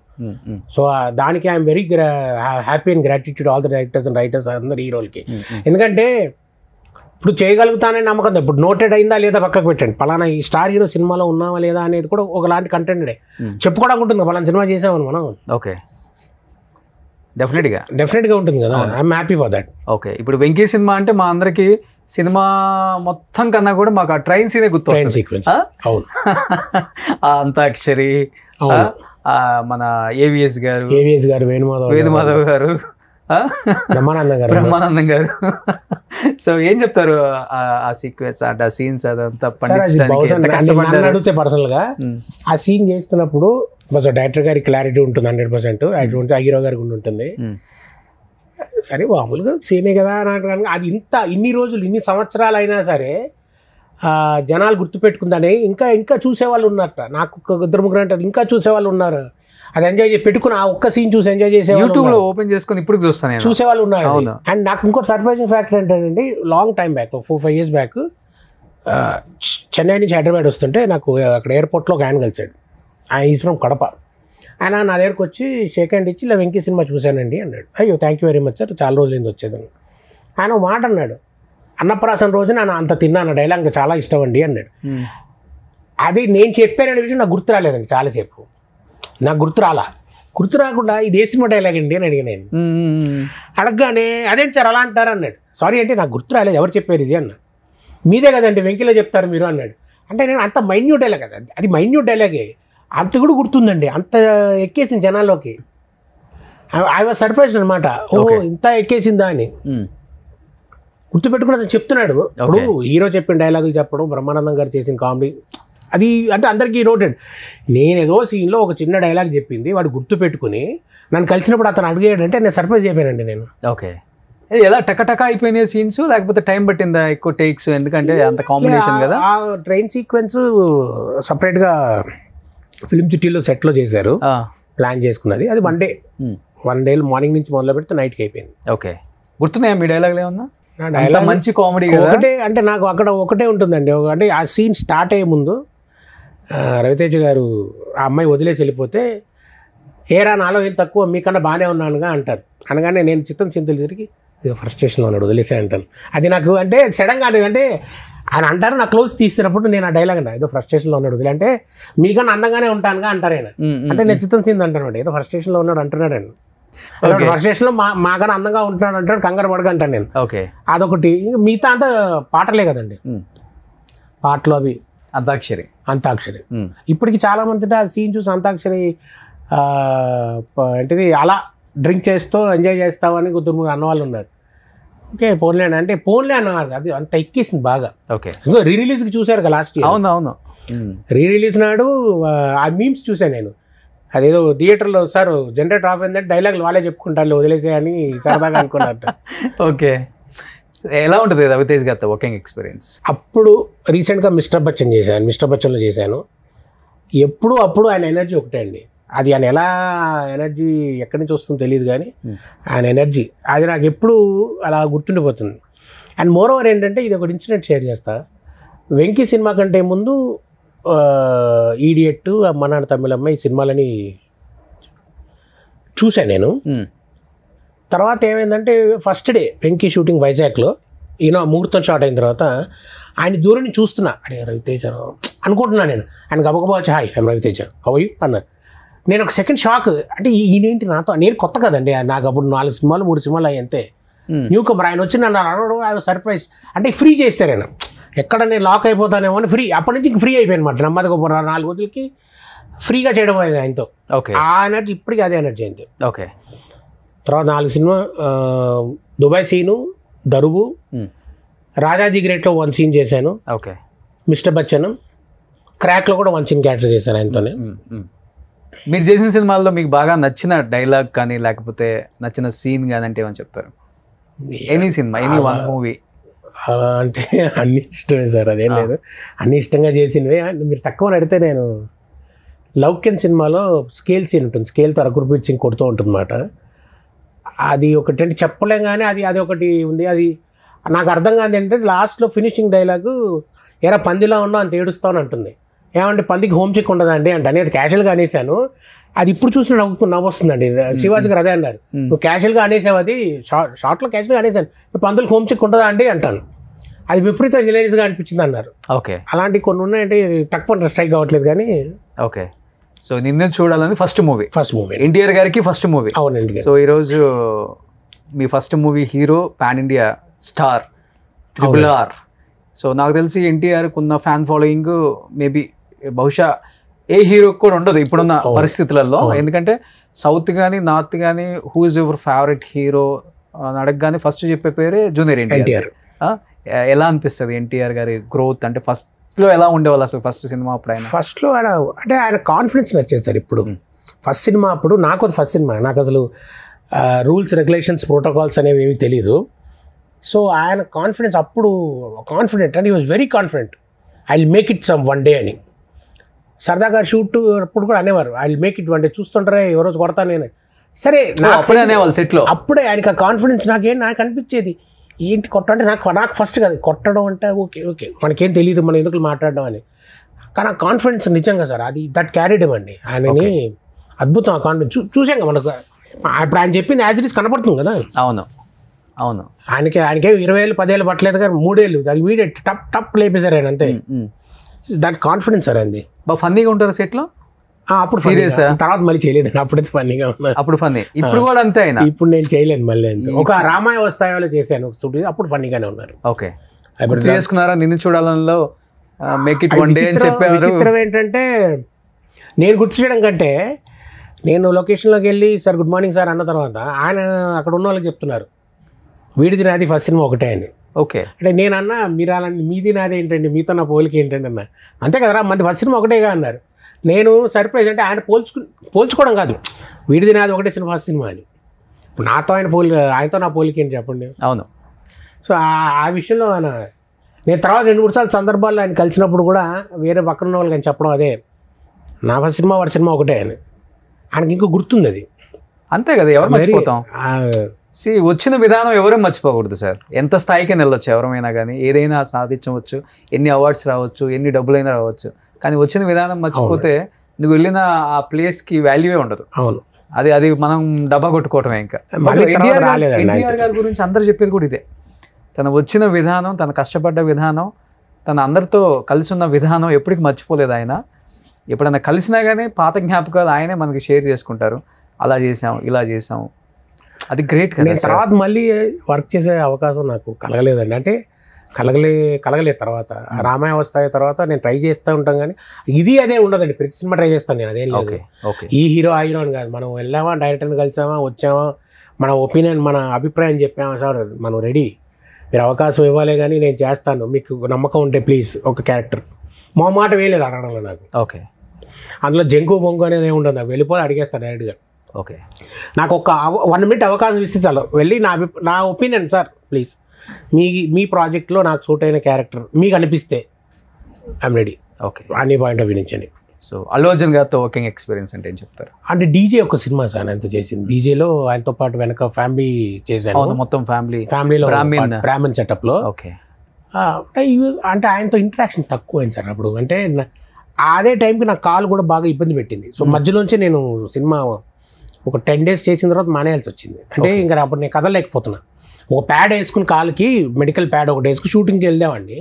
C: సో దానికి I'm very happy and gratitude all the directors and writers అందరు హీరోలకి. ఎందుకంటే ఇప్పుడు చేయగలుగుతానని నమ్మకం. ఇప్పుడు నోటెడ్ అయిందా లేదా పక్కకు పెట్టండి, పలానా ఈ స్టార్ హీరో సినిమాలో ఉన్నావా లేదా అనేది కూడా ఒకలాంటి కంటెంటే చెప్పుకోవడానికి ఉంటుంది. పలానా సినిమా చేసామని మనం.
B: ఓకే, డెఫినెట్గా
C: ఉంటుంది కదా. I'm happy for that.
B: Okay, ఇప్పుడు వెంకీ సినిమా అంటే మా అందరికి సినిమా మొత్తం కన్నా కూడా మాకు ఆ ట్రైన్ సీనే గుర్తు
C: సీక్వెన్స్. అవును,
B: అంతాక్షరి, మన ఏవిఎస్ గారు, వేణుమాధవ్ గారు, బ్రహ్మానందం గారు. సో ఏం చెప్తారు ఆ సీక్వెన్స్, ఆ సీన్స్ అదంతా పండించడానికి?
C: అడిగితే పర్సనల్ గా ఆ సీన్ చేస్తున్నప్పుడు డైరెక్టర్ గారికి క్లారిటీ ఉంటుంది 100%, అటువంటి హీరో గారికి ఉంటుంది. సరే మామూలుగా సీనే కదా అని అది ఇన్ని రోజులు ఇన్ని సంవత్సరాలు అయినా సరే జనాలు గుర్తుపెట్టుకుందని ఇంకా చూసేవాళ్ళు ఉన్నారట. నాకు 2-3 అంటే ఇంకా చూసేవాళ్ళు ఉన్నారు. అది ఎంజాయ్ పెట్టుకుని ఆ ఒక్క సీన్ చూసి ఎంజాయ్ చేసే
B: యూట్యూబ్లో ఓపెన్ చేసుకుని ఇప్పుడు చూస్తాను
C: చూసేవాళ్ళు ఉన్నారు. అండ్ నాకు ఇంకోటి సర్ప్రైజింగ్ ఫ్యాక్టర్ ఏంటంటే long time back 4-5 years back Chennai నుంచి హైదరాబాద్ వస్తుంటే నాకు అక్కడ ఎయిర్పోర్ట్లో ఒక ఆయన కలిసాడు. Is from Kadapa. ఆయన నా దగ్గరకు వచ్చి షేక్ హ్యాండ్ ఇచ్చి ఇలా వెంకీ సినిమా చూశానండి అన్నాడు. అయ్యో thank you very much sir, చాలా రోజులైంది వచ్చేదని. ఆయన మాట అన్నాడు, అన్నప్రాసన రోజు నేను అంత తిన్నాను డైలాగ్ చాలా ఇష్టం అండి అన్నాడు. అది నేను చెప్పాననే విషయం నాకు గుర్తు రాలేదండి చాలాసేపు. నాకు గుర్తు రాకుండా ఇది ఏ సినిమా డైలాగ్ అండి అని అడిగా నేను. అడగగానే అదేంటి సార్ అలా అంటారు అన్నాడు. సారీ అంటే నాకు గుర్తు రాలేదు, ఎవరు చెప్పారు ఇది అన్న. మీదే కదండి వెంకీలో చెప్తారు మీరు అన్నాడు. అంటే నేను అంత మైన్యూట్ డైలాగ్ కదా, అది మైన్యూట్ డైలాగే, అంత కూడా గుర్తుందండి, అంత ఎక్కేసింది జనాల్లోకి. ఐ వాజ్ సర్ప్రైజ్ అనమాట, ఓ ఇంత ఎక్కేసిందా అని. గుర్తుపెట్టుకుని అతను చెప్తున్నాడు. ఇప్పుడు హీరో చెప్పిన డైలాగులు చెప్పడం, బ్రహ్మానందం గారు చేసిన కామెడీ, అది అంటే అందరికీ నోటెడ్. నేను ఏదో సీన్లో ఒక చిన్న డైలాగ్ చెప్పింది వాడు గుర్తుపెట్టుకుని నన్ను కలిసినప్పుడు అతను అడిగాడంటే నేను సర్ప్రైజ్ అయిపోయానండి నేను.
B: ఓకే, ఎలా టక అయిపోయినాయి సీన్స్, లేకపోతే టైం పట్టిందా ఎక్కువ టేక్స్? ఎందుకంటే అంత కాంబినేషన్ కదా.
C: ఆ ట్రైన్ సీక్వెన్స్ సపరేట్గా ఫిల్మ్ సిటీలో సెట్లో చేశారు, ప్లాన్ చేసుకున్నది. అది వన్ డే మార్నింగ్ నుంచి మొదలు పెడితే నైట్కి అయిపోయింది.
B: ఓకే, గుర్తున్నాయా మీ డైలాగ్లు ఏమన్నా? డైలాగ్ మంచి కామెడీ
C: ఒకటే, అంటే నాకు అక్కడ ఒకటే ఉంటుందండి. అంటే ఆ సీన్ స్టార్ట్ అయ్యే ముందు రవితేజ గారు ఆ అమ్మాయి వదిలేసి వెళ్ళిపోతే, ఏరా నాలో ఏం తక్కువ మీకన్నా బాగానే ఉన్నానుగా అంటారు. అనగానే నేను చింతలు తిరిగి ఫస్ట్ స్టేషన్లో ఉన్నాడు వదిలేసే అంటాను. అది నాకు అంటే సడన్గా అనేది, అంటే ఆయన అంటారు నా క్లోజ్ తీసినప్పుడు నేను ఆ డైలాగ్ అంట ఏదో ఫ్రస్ట్రేషన్లో ఉన్నాడు వదిలే అంటే మీకన్నా అందంగానే ఉంటానుగా అంటారు ఆయన. అంటే నేను చింత అంటాను ఏదో ఫ్రస్ట్రేషన్లో ఉన్నాడు అంటున్నాడు ఆయన. ఫ్రస్ట్రేషన్లో మాకన్నా అందంగా ఉంటున్నాడు అంటాడు, కంగారు పడగా అంటాను నేను.
B: ఓకే,
C: అదొకటి. మిగతా అంతా పాటలే కదండి, పాటలు అవి అంతాక్షరి. ఇప్పటికి చాలా మంది ఆ సీన్ చూసి అంతాక్షరి ఏంటిది అలా డ్రింక్ చేస్తూ ఎంజాయ్ చేస్తామని కుదురు అన్నవాళ్ళు ఉన్నారు. ఓకే పోన్లే అంటే పోన్లే అన్నవారు, అది అంత ఎక్కేసింది బాగా.
B: ఓకే,
C: ఇంకో రీరిలీజ్కి చూశారు కదా లాస్ట్ ఇయర్.
B: అవును,
C: రీరిలీజ్ నాడు ఆ మీమ్స్ చూసాను నేను. అదేదో థియేటర్లో సార్ జనరేటర్ ఆఫ్ అయిందంటే డైలాగులు వాళ్ళే చెప్పుకుంటారు వదిలేసే అని సరదాగా అనుకున్నట్టు.
B: ఓకే, ఎలా ఉంటుంది రవితేజ్ గారితో వర్కింగ్ ఎక్స్పీరియన్స్?
C: అప్పుడు రీసెంట్గా మిస్టర్ బచ్చన్లో చేశాను. అప్పుడు ఆయన ఎనర్జీ ఒకటే అండి. అది ఆయన ఎలా ఎనర్జీ ఎక్కడి నుంచి వస్తుందో తెలియదు కానీ ఆయన ఎనర్జీ అది నాకు ఎప్పుడు అలా గుర్తుండిపోతుంది. అండ్ మోర్ ఓవర్ ఏంటంటే ఇది ఒక ఇన్సిడెంట్ షేర్ చేస్తా. వెంకీ సినిమా కంటే ముందు ఈడియట్, అమ్మ నాన్న తమిళమ్మ ఈ సినిమాలని చూశాను నేను. తర్వాత ఏమైందంటే ఫస్ట్ డే వెంకీ షూటింగ్ వైజాగ్లో ముహూర్తం షాట్ అయిన తర్వాత ఆయన దూరం నుంచి చూస్తున్నా, అరే రవితేజ అనుకుంటున్నాను నేను. ఆయన గబగబా వచ్చి hi I'm Ravi Teja how are you అన్నారు. నేను ఒక సెకండ్ షాక్, అంటే ఈయనేంటి నాతో, నేను కొత్త కదండి నాకు అప్పుడు 4 సినిమాలు 3 సినిమాలు అయ్యి అంతే, న్యూ కమర్. ఆయన వచ్చి నన్ను అడగడం ఐ వాజ్ సర్ప్రైజ్. అంటే ఫ్రీ చేస్తారు ఆయన, ఎక్కడ నేను లాక్ అయిపోతానేమో అని ఫ్రీ. అప్పటి నుంచి ఫ్రీ అయిపోయాను అనమాట. నెమ్మదిగా 4 రోజులకి ఫ్రీగా చేయడం అయింది ఆయనతో.
B: ఓకే,
C: ఆ ఎనర్జీ ఇప్పటికీ అదే ఎనర్జీ అయింది.
B: ఓకే,
C: తర్వాత 4 సినిమా, దుబాయ్ సీను, దరువు, రాజాజీ గ్రేట్లో 1 సీన్ చేశాను.
B: ఓకే,
C: మిస్టర్ బచ్చన్, క్రాక్లో కూడా 1 సీన్ క్యారెక్టర్ చేశాను ఆయనతోనే.
B: మీరు చేసిన సినిమాల్లో మీకు బాగా నచ్చిన డైలాగ్ కానీ లేకపోతే నచ్చిన సీన్ కానీ అంటే ఏమని చెప్తారు? Any cinema, any one movie.
C: అలా అంటే అన్ని ఇష్టమే సార్, అదేం లేదు, అన్ని ఇష్టంగా చేసినవే. మీరు తక్కువ అడిగితే నేను లౌక్యన్ సినిమాలో స్కేల్ సీన్ ఉంటుంది, స్కేల్తో రఘుర్ప్రీత్ సింగ్ కొడుతూ ఉంటుంది అన్నమాట. అది ఒకటి అంటే చెప్పలేం కానీ అది ఒకటి ఉంది. అది నాకు అర్థం కాదు ఏంటంటే లాస్ట్లో ఫినిషింగ్ డైలాగు ఎరా పందిలో ఉన్నా అంత ఏడుస్తాను అంటుంది. ఏమంటే పందికి హోమ్ సిక్ ఉండదండి అంటే అనేది క్యాజువల్గా అనేసాను. అది ఇప్పుడు చూసిన నవ్వు వస్తుందండి. శ్రీవాస్ గారు అదే అన్నారు, నువ్వు క్యాజువల్గా అనేసావు, అది షార్ట్లో క్యాజువల్గా అనేసాను, పందులకు హోమ్ సిక్ ఉంటుందా అండి అంటాను. అది విపరీత రిలయన్స్గా అనిపించింది అన్నారు.
B: ఓకే,
C: అలాంటివి కొన్ని ఉన్నాయంటే తక్కువ స్ట్రైక్ కావట్లేదు కానీ.
B: ఓకే, సో నిన్ను చూడాలని ఫస్ట్ మూవీ ఎన్టీఆర్ గారికి ఫస్ట్ మూవీ.
C: అవునండి.
B: సో ఈరోజు మీ first movie hero pan India star RRR. So నాకు తెలిసి ఎన్టీఆర్కి ఉన్న ఫ్యాన్ ఫాలోయింగ్ మేబీ బహుశా ఏ హీరోకి కూడా ఉండదు ఇప్పుడున్న పరిస్థితులలో. ఎందుకంటే సౌత్ కానీ నార్త్ కానీ who is your favourite hero అని అడగగానే ఫస్ట్ చెప్పే పేరే జూనియర్ ఎన్టీఆర్. ఎలా అనిపిస్తుంది ఎన్టీఆర్ గారి గ్రోత్? అంటే ఫస్ట్లో ఎలా ఉండేవాళ్ళు అసలు ఫస్ట్ సినిమా అప్పుడు? ఆయన
C: ఫస్ట్లో ఆయన కాన్ఫిడెన్స్ నచ్చేది సార్. ఇప్పుడు ఫస్ట్ సినిమా అప్పుడు నాకు ఫస్ట్ సినిమా, నాకు అసలు రూల్స్ రెగ్యులేషన్స్ ప్రోటోకాల్స్ అనేవి ఏమీ తెలీదు. సో ఆయన కాన్ఫిడెన్స్ అప్పుడు confident and he was very confident, I will make it some one day అని. సరదా గారు షూట్ అప్పుడు కూడా అనేవారు I will make it one day, చూస్తుంటారే ఎవరోజు కొడతాను నేను. సరే
B: అప్పుడే అనేవాళ్ళు సెట్లో.
C: అప్పుడే ఆయనకి ఆ కాన్ఫిడెన్స్ నాకు అనిపించేది ఏంటి కొట్టడం అంటే నాకు ఫస్ట్ కదా కొట్టడం అంటే ఓకే మనకేం తెలియదు మనం ఎందుకు మాట్లాడడం అని. కానీ ఆ కాన్ఫిడెన్స్ నిజంగా సార్ అది దట్ క్యారీడ్ అండి ఆయనని అద్భుతం ఆ కాన్ఫిడెన్స్ చూసాం మనకు ఇప్పుడు ఆయన చెప్పింది యాజ్ ఇట్ ఈస్ కనపడుతుంది కదా.
B: అవును అవును.
C: ఆయనకే 20 ఏళ్ళు 10 ఏళ్ళు పట్టలేదు కానీ 3 ఏళ్ళు అది ఇమీడియట్ టప్ లేపేశారు ఆయన అంతే. దట్ కాన్ఫిడెన్స్ సార్ అండి.
B: బాగా ఫన్నీగా ఉంటారు సెట్లో.
C: అప్పుడు సీరియస్ తర్వాత మళ్ళీ చేయలేదండి, అప్పుడైతే ఫన్నీగా ఉన్నారు.
B: అప్పుడు ఫన్నీ, ఇప్పుడు కూడా అంతే అయినా.
C: ఇప్పుడు నేను చేయలేదు మళ్ళీ అంతే. ఒక రామాయ వస్తాయో చేశాను అప్పుడు ఫన్నీగానే ఉన్నారు.
B: ఓకే, గుర్తు చేసుకున్నారా? నిన్ను చూడాలలో మేక్ ఇట్ వన్ డే అని చెప్పేవారు.
C: విచిత్రం ఏంటంటే నేను గుర్తు చేయడం కంటే నేను లొకేషన్లోకి వెళ్ళి సార్ గుడ్ మార్నింగ్ సార్ అన్న తర్వాత ఆయన అక్కడ ఉన్న వాళ్ళకి చెప్తున్నారు వీడిది నాది ఫస్ట్ సినిమా ఒకటే అని.
B: ఓకే,
C: అంటే నేను అన్నా మీరు అలా మీది నాది ఏంటండి, మీతో నా పోలిక ఏంటండి అన్న. అంతే కదరా మంది ఫస్ట్ సినిమా ఒకటేగా అన్నారు. నేను సర్ప్రైజ్ అంటే ఆయన పోల్చుకోవడం కాదు, వీడిది నాది ఒకటే సినిమా ఫస్ట్ సినిమా అని. ఇప్పుడు నాతో ఆయనతో నా పోలిక ఏంటి చెప్పండి.
B: అవును.
C: సో ఆ విషయంలో ఆయన నేను తర్వాత 2-3 సార్లు సందర్భాల్లో ఆయన కలిసినప్పుడు కూడా వేరే పక్కన ఉన్న వాళ్ళకి ఆయన చెప్పడం అదే నా ఫస్ట్ సినిమా వాడి సినిమా ఒకటే అని. ఆయనకి ఇంకో గుర్తుంది అది.
B: అంతే కదా, ఎవరు మర్చిపోతాం. వచ్చిన విధానం ఎవరూ మర్చిపోకూడదు సార్. ఎంత స్థాయికైనా వెళ్ళొచ్చు ఎవరైనా కానీ, ఏదైనా సాధించవచ్చు, ఎన్ని అవార్డ్స్ రావచ్చు, ఎన్ని డబ్బులైనా రావచ్చు, కానీ వచ్చిన విధానం మర్చిపోతే నువ్వు వెళ్ళిన ఆ ప్లేస్కి వాల్యూవే ఉండదు.
C: అవును,
B: అది మనం డబ్బా కొట్టుకోవటమే. ఇంకా ఎన్టీఆర్ గారి గురించి అందరు చెప్పేది కూడా ఇదే. తను వచ్చిన విధానం, తను కష్టపడ్డ విధానం, తను అందరితో కలిసి ఉన్న విధానం ఎప్పటికీ మర్చిపోలేదు ఆయన. ఎప్పుడైనా కలిసినా కానీ పాత జ్ఞాపకాలు ఆయనే మనకి షేర్ చేసుకుంటారు. అలా చేసాం, ఇలా చేసాం, అది గ్రేట్ కదా.
C: తర్వాత మళ్ళీ వర్క్ చేసే అవకాశం నాకు కలగలేదండి. అంటే కలగలేదు. తర్వాత రామాయ వస్తాయి తర్వాత నేను ట్రై చేస్తూ ఉంటాం కానీ ఇది అదే ఉండదండి. ప్రతి సినిమా ట్రై చేస్తాను నేను, అదేం లేదు. ఈ హీరో ఆ హీరో అని కాదు, మనం వెళ్ళామా డైరెక్టర్ని కలిసామా వచ్చామా మన ఒపీనియన్ మన అభిప్రాయం చెప్పామా సార్ మనం రెడీ, మీరు అవకాశం ఇవ్వాలి కానీ నేను చేస్తాను, మీకు నమ్మకం ఉంటే ప్లీజ్ ఒక క్యారెక్టర్ మా మాట వేయలేదు అడగడంలో నాకు.
B: ఓకే,
C: అందులో జంకు బొంగు అనేది ఏమి ఉండదు, నాకు వెళ్ళిపోయి అడిగేస్తాను డైరెక్ట్గా.
B: ఓకే,
C: నాకు ఒక 1 మినిట్ అవకాశం ఇస్తే చాలు, వెళ్ళి నా ఒపీనియన్ సార్ ప్లీజ్ మీ ప్రాజెక్ట్లో నాకు సూట్ అయిన క్యారెక్టర్ మీకు అనిపిస్తే ఐఎమ్ రెడీ.
B: ఓకే,
C: అన్ని పాయింట్ ఆఫ్ వ్యూ నుంచి అని.
B: సో అల్లు అర్జున్ గారితో వర్కింగ్ ఎక్స్పీరియన్స్ అంటే ఏం చెప్తారు?
C: అంటే డీజే ఒక సినిమా సార్ ఆయనతో చేసింది. డీజేలో ఆయనతో పాటు వెనక ఫ్యామిలీ చేశాను,
B: మొత్తం ఫ్యామిలీలో
C: బ్రాహ్మణ్ సెటప్లో.
B: ఓకే,
C: అంటే ఆయనతో ఇంటరాక్షన్ తక్కువ అయింది సార్ అప్పుడు. అంటే అదే టైంకి నా కాలు కూడా బాగా ఇబ్బంది పెట్టింది. సో మధ్యలోంచి నేను సినిమా ఒక 10 days చేసిన తర్వాత మానేయాల్సి వచ్చింది. అంటే ఇంకా అప్పుడు నేను కదలలేకపోతున్నా. ఒక ప్యాడ్ వేసుకుని కాలుకి మెడికల్ ప్యాడ్ ఒకటి వేసుకుని షూటింగ్కి వెళ్దామండి,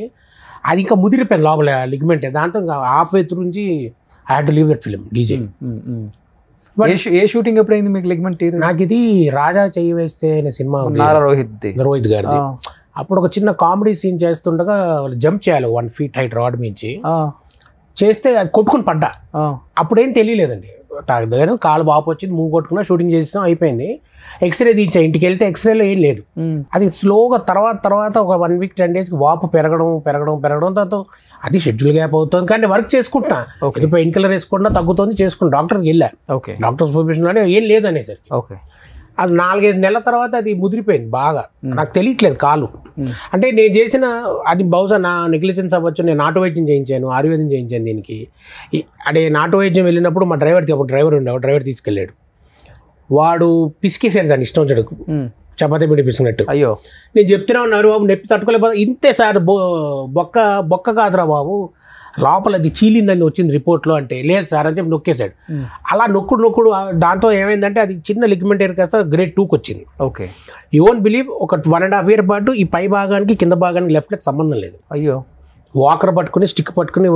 C: అది ఇంకా ముదిరిపోయింది లోపల లిగ్మెంట్. దాంతో ఇంకా హాఫ్ వే త్రూ నుంచి I had to leave that film DJ.
B: ఏ షూటింగ్ ఎప్పుడైంది మీకు లిగ్మెంట్?
C: నాకు ఇది రాజా చెయ్యి వేస్తే అనే సినిమా రోహిత్ గారిది. అప్పుడు ఒక చిన్న కామెడీ సీన్ చేస్తుండగా జంప్ చేయాలి 1 feet హైట్ రాడ్ మించి చేస్తే అది కొట్టుకుని పడ్డా. అప్పుడేం తెలియలేదండి, తాగదు కాలు బాపు వచ్చింది, మూవ్ కొట్టుకున్నా, షూటింగ్ చేసాం, అయిపోయింది. ఎక్స్రే తీయించా, ఇంటికి వెళ్తే ఎక్స్రేలో ఏం లేదు. అది స్లోగా తర్వాత ఒక 1 week 10 days వాపు పెరగడం దాంతో అది షెడ్యూల్ గ్యాప్ అవుతుంది. కానీ వర్క్ చేసుకుంటున్నా, పెయిన్ కిల్లర్ వేసుకుంటా తగ్గుతుంది, చేసుకుంటా. డాక్టర్కి వెళ్ళా, డాక్టర్స్ ప్రొఫెషన్లోనే ఏం లేదు అనేసరికి అది 4-5 నెలల తర్వాత అది ముదిరిపోయింది బాగా. నాకు తెలియట్లేదు కాలు. అంటే నేను చేసిన అది బహుశా నా నెగ్లిజెన్స్ అవ్వచ్చు. నేను నాటు వైద్యం చేయించాను, ఆయుర్వేదం చేయించాను దీనికి. అంటే నాటు వైద్యం వెళ్ళినప్పుడు మా డ్రైవర్ ఉండేవాడు, డ్రైవర్ తీసుకెళ్ళాడు. వాడు పిసికేసాడు దాన్ని ఇష్టం వచ్చాడు, చపాతీ పిండి పిసికినట్టు.
B: అయ్యో, నేను
C: చెప్తూనే ఉన్నారు బాబు నొప్పి తట్టుకోలేకపోతే. ఇంతే సార్ బొక్క కాదురా బాబు, లోపల అది చీలిందని వచ్చింది రిపోర్ట్లో. అంటే లేదు సార్ అని చెప్పి నొక్కేశాడు. అలా నొక్కుడు దాంతో ఏమైందంటే అది చిన్న లిగ్మెంట్ కాస్త grade 2కి వచ్చింది.
B: ఓకే,
C: యూ వోంట్ బిలీవ్ ఒక 1.5 year పాటు ఈ పై భాగానికి కింద భాగానికి లెఫ్ట్ లెగ్ సంబంధం లేదు.
B: అయ్యో,
C: వాకర్ పట్టుకుని స్టిక్ పట్టుకుని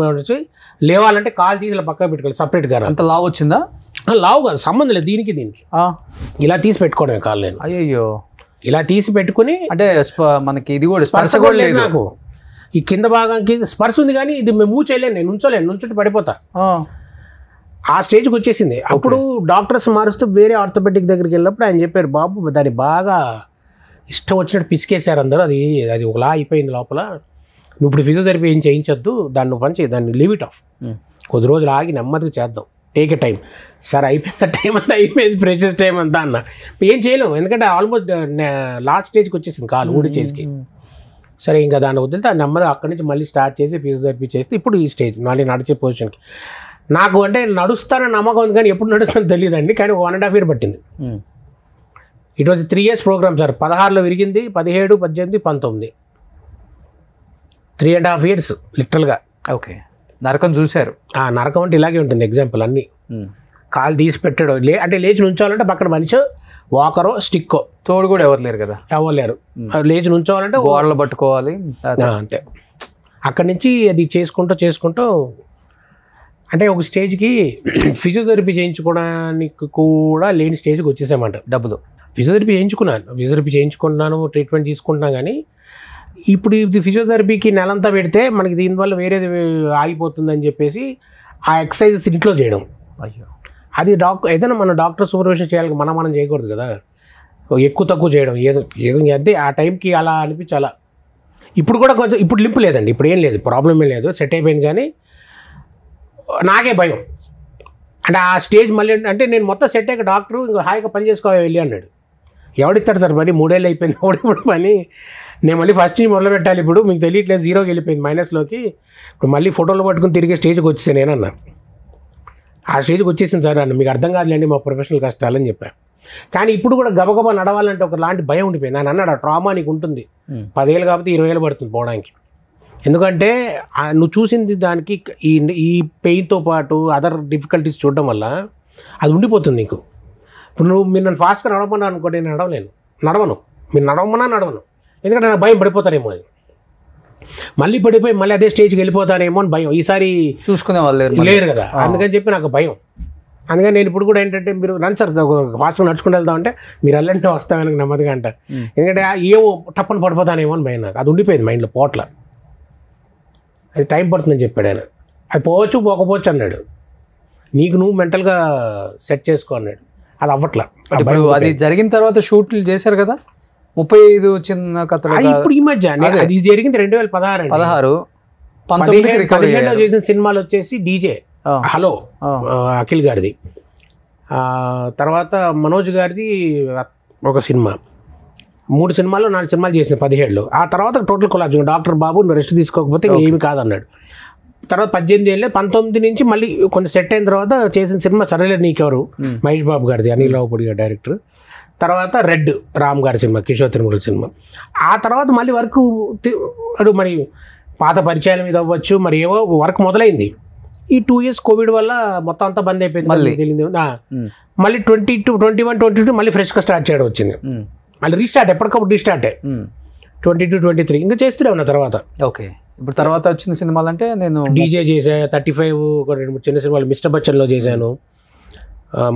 C: లేవాలంటే కాలు తీసి ఇలా పక్కన పెట్టుకోవాలి సపరేట్గా.
B: అంత లావు వచ్చిందా?
C: లావు కాదు, సంబంధం లేదు దీనికి ఇలా తీసి పెట్టుకోవడమే కాలు. నేను
B: అయ్యో
C: ఇలా తీసి పెట్టుకుని,
B: అంటే మనకి ఇది కూడా స్పర్శ కూడా లేదు నాకు.
C: ఈ కింద భాగానికి స్పర్శ ఉంది కానీ ఇది మేము మూవ్ చేయలేను, నేను నుంచుంటే పడిపోతా. ఆ స్టేజ్కి వచ్చేసింది. అప్పుడు డాక్టర్స్ మారుస్తూ వేరే ఆర్థోపెడిక్ దగ్గరికి వెళ్ళినప్పుడు ఆయన చెప్పారు, బాబు దాన్ని బాగా ఇష్టం వచ్చినట్టు పిసికేశారు అందరూ, అది ఒకలా అయిపోయింది లోపల, నువ్వు ఇప్పుడు ఫిజియోథెరపీ ఏం చేయించొద్దు, దాన్ని పని చేయి, దాన్ని లీవ్ ఇట్ ఆఫ్, కొద్ది రోజులు ఆగి నెమ్మదిగా చేద్దాం, టేక్ ఎ టైం. సార్ అయిపోయింది, టైం అంతా అయిపోయింది, ప్రెషస్ టైం అంతా అన్న. ఏం చేయలేము, ఎందుకంటే ఆల్మోస్ట్ లాస్ట్ స్టేజ్కి వచ్చేసింది కాలు ఊడి చేసి. సరే ఇంకా దాన్ని వదిలితే నెమ్మది అక్కడి నుంచి మళ్ళీ స్టార్ట్ చేసి ఫిజియోథెరపీ చేస్తే ఇప్పుడు ఈ స్టేజ్ మళ్ళీ నడిచే పొజిషన్కి. నాకు అంటే నడుస్తానని నమ్మకం ఉంది కానీ ఎప్పుడు నడుస్తానో తెలియదండి. కానీ 1.5 year పట్టింది. It was 3 years programme sir. 16లో విరిగింది, 17, 18, 19, 3.5 years లిటరల్గా.
B: ఓకే, నరకం చూశారు.
C: నరకం అంటే ఇలాగే ఉంటుంది. ఎగ్జాంపుల్ అన్నీ కాలు తీసి పెట్టాడు, అంటే లేచి నుంచోవాలంటే పక్కన మనిషి వాకరో స్టిక్కో,
B: తోడు కూడా ఎవరు లేరు కదా,
C: ఎవరు లేరు. లేచి నుంచోవాలంటే
B: గోడలు పట్టుకోవాలి
C: అంతే. అక్కడి నుంచి అది చేసుకుంటూ అంటే ఒక స్టేజ్కి ఫిజియోథెరపీ చేయించుకోవడానికి కూడా లేని స్టేజ్కి వచ్చేసామంట.
B: డబ్బులు
C: ఫిజియోథెరపీ చేయించుకుంటున్నాను, ట్రీట్మెంట్ తీసుకుంటున్నాను. కానీ ఇప్పుడు ఇది ఫిజియోథెరపీకి నెలంతా పెడితే మనకి దీనివల్ల వేరేది ఆగిపోతుందని చెప్పేసి ఆ ఎక్సర్సైజెస్ ఇంట్లో చేయడం.
B: అయ్యో,
C: అది ఏదైనా మన డాక్టర్ సూపర్విజన్ చేయాలి, మనం చేయకూడదు కదా. ఎక్కువ తక్కువ చేయడం ఏదో అంతే. ఆ టైంకి అలా అనిపించాలా. ఇప్పుడు కూడా కొంచెం ఇప్పుడు లింపు లేదండి, ఇప్పుడు ఏం లేదు, ప్రాబ్లం ఏం లేదు, సెట్ అయిపోయింది. కానీ నాకే భయం. అంటే ఆ స్టేజ్ మళ్ళీ అంటే నేను మొత్తం సెట్ అయ్యాక డాక్టరు ఇంకా హాయిగా పని చేసుకోవాలి వెళ్ళి అన్నాడు. ఎవడిస్తాడు సార్ పని, 3 ఏళ్ళు అయిపోయింది, ఇప్పుడు పని నేను మళ్ళీ ఫస్ట్ నుంచి మొదలు పెట్టాలి. ఇప్పుడు మీకు తెలియట్లేదు, 0కి వెళ్ళిపోయింది, మైనస్లోకి. ఇప్పుడు మళ్ళీ ఫోటోలు పట్టుకుని తిరిగే స్టేజ్కి వచ్చేసాను నేనన్నా. ఆ స్టేజ్కి వచ్చేసింది సార్ అన్న, మీకు అర్థం కాదులేండి మా ప్రొఫెషనల్ కష్టాలని చెప్పాను. కానీ ఇప్పుడు కూడా గబగబా నడవాలంటే ఒక లాంటి భయం ఉండిపోయింది. ఆయన అన్నాడు, ఆ ట్రామా నీకు ఉంటుంది, 10 ఏళ్ళు కాబట్టి 20 ఏళ్ళు పడుతుంది పోవడానికి. ఎందుకంటే నువ్వు చూసింది దానికి ఈ పెయిన్తో పాటు అదర్ డిఫికల్టీస్ చూడడం వల్ల అది ఉండిపోతుంది నీకు. ఇప్పుడు మీరు నన్ను ఫాస్ట్గా నడవమన్నా అనుకోండి, నేను నడవను. మీరు నడవను, ఎందుకంటే నాకు భయం పడిపోతానేమో అని. మళ్ళీ పడిపోయి మళ్ళీ అదే స్టేజ్కి వెళ్ళిపోతానేమో అని భయం. ఈసారి
B: చూసుకునే వాళ్ళు
C: లేరు కదా, అందుకని చెప్పి నాకు భయం. అందుకని నేను ఇప్పుడు కూడా ఏంటంటే, మీరు రండి సార్ ఫాస్ట్గా నడుచుకుంటూ వెళ్తామంటే మీరు వెళ్ళండి వస్తామని నెమ్మదిగా అంటారు. ఎందుకంటే ఏమో టప్పని పడిపోతానేమో అని భయం నాకు. అది ఉండిపోయింది మైండ్లో పోట్ల. అది టైం పడుతుందని చెప్పాడు ఆయన. అది పోకపోవచ్చు అన్నాడు. నీకు నువ్వు మెంటల్గా సెట్ చేసుకో అన్నాడు. అది అవ్వట్లా.
B: అది జరిగిన తర్వాత షూట్లు చేశారు కదా 35 చిన్న కథలు.
C: ఇప్పుడు ఈ మధ్య అది జరిగింది 2016 15 చేసిన సినిమాలు వచ్చేసి డీజే హలో అఖిల్ గారిది, తర్వాత మనోజ్ గారిది ఒక సినిమా, 3 సినిమాలు 4 సినిమాలు చేసిన 17లో. ఆ తర్వాత టోటల్ కొలాబ్స్. డాక్టర్ బాబు నువ్వు రెస్ట్ తీసుకోకపోతే ఏమి కాదన్నాడు. తర్వాత 18 ఏళ్ళే 19 నుంచి మళ్ళీ కొంచెం సెట్ అయిన తర్వాత చేసిన సినిమా సరేలే నీకెవరు, మహేష్ బాబు గారిది, అనిల్ రావుపూడి గారి డైరెక్టర్. తర్వాత రెడ్ రామ్ గారి సినిమా, కిషోర్ తిరుమల సినిమా. ఆ తర్వాత మళ్ళీ వర్క్ మరి పాత పరిచయాల మీద అవ్వచ్చు, మరి ఏవో వర్క్ మొదలైంది. ఈ 2 years కోవిడ్ వల్ల మొత్తం అంతా బంద్ అయిపోయింది. తెలియదు. మళ్ళీ 22, 21, 22 మళ్ళీ ఫ్రెష్గా స్టార్ట్ చేయడం వచ్చింది. మళ్ళీ రీస్టార్ట్, ఎప్పటికప్పుడు రీస్టార్టే 22, 23 ఇంకా చేస్తూనే ఉన్నా. తర్వాత
B: ఓకే, ఇప్పుడు తర్వాత వచ్చిన సినిమాలు అంటే నేను
C: డీజే చేసా, 35 ఒక 2-3 చిన్న సినిమాలు, మిస్టర్ బచ్చన్లో చేశాను,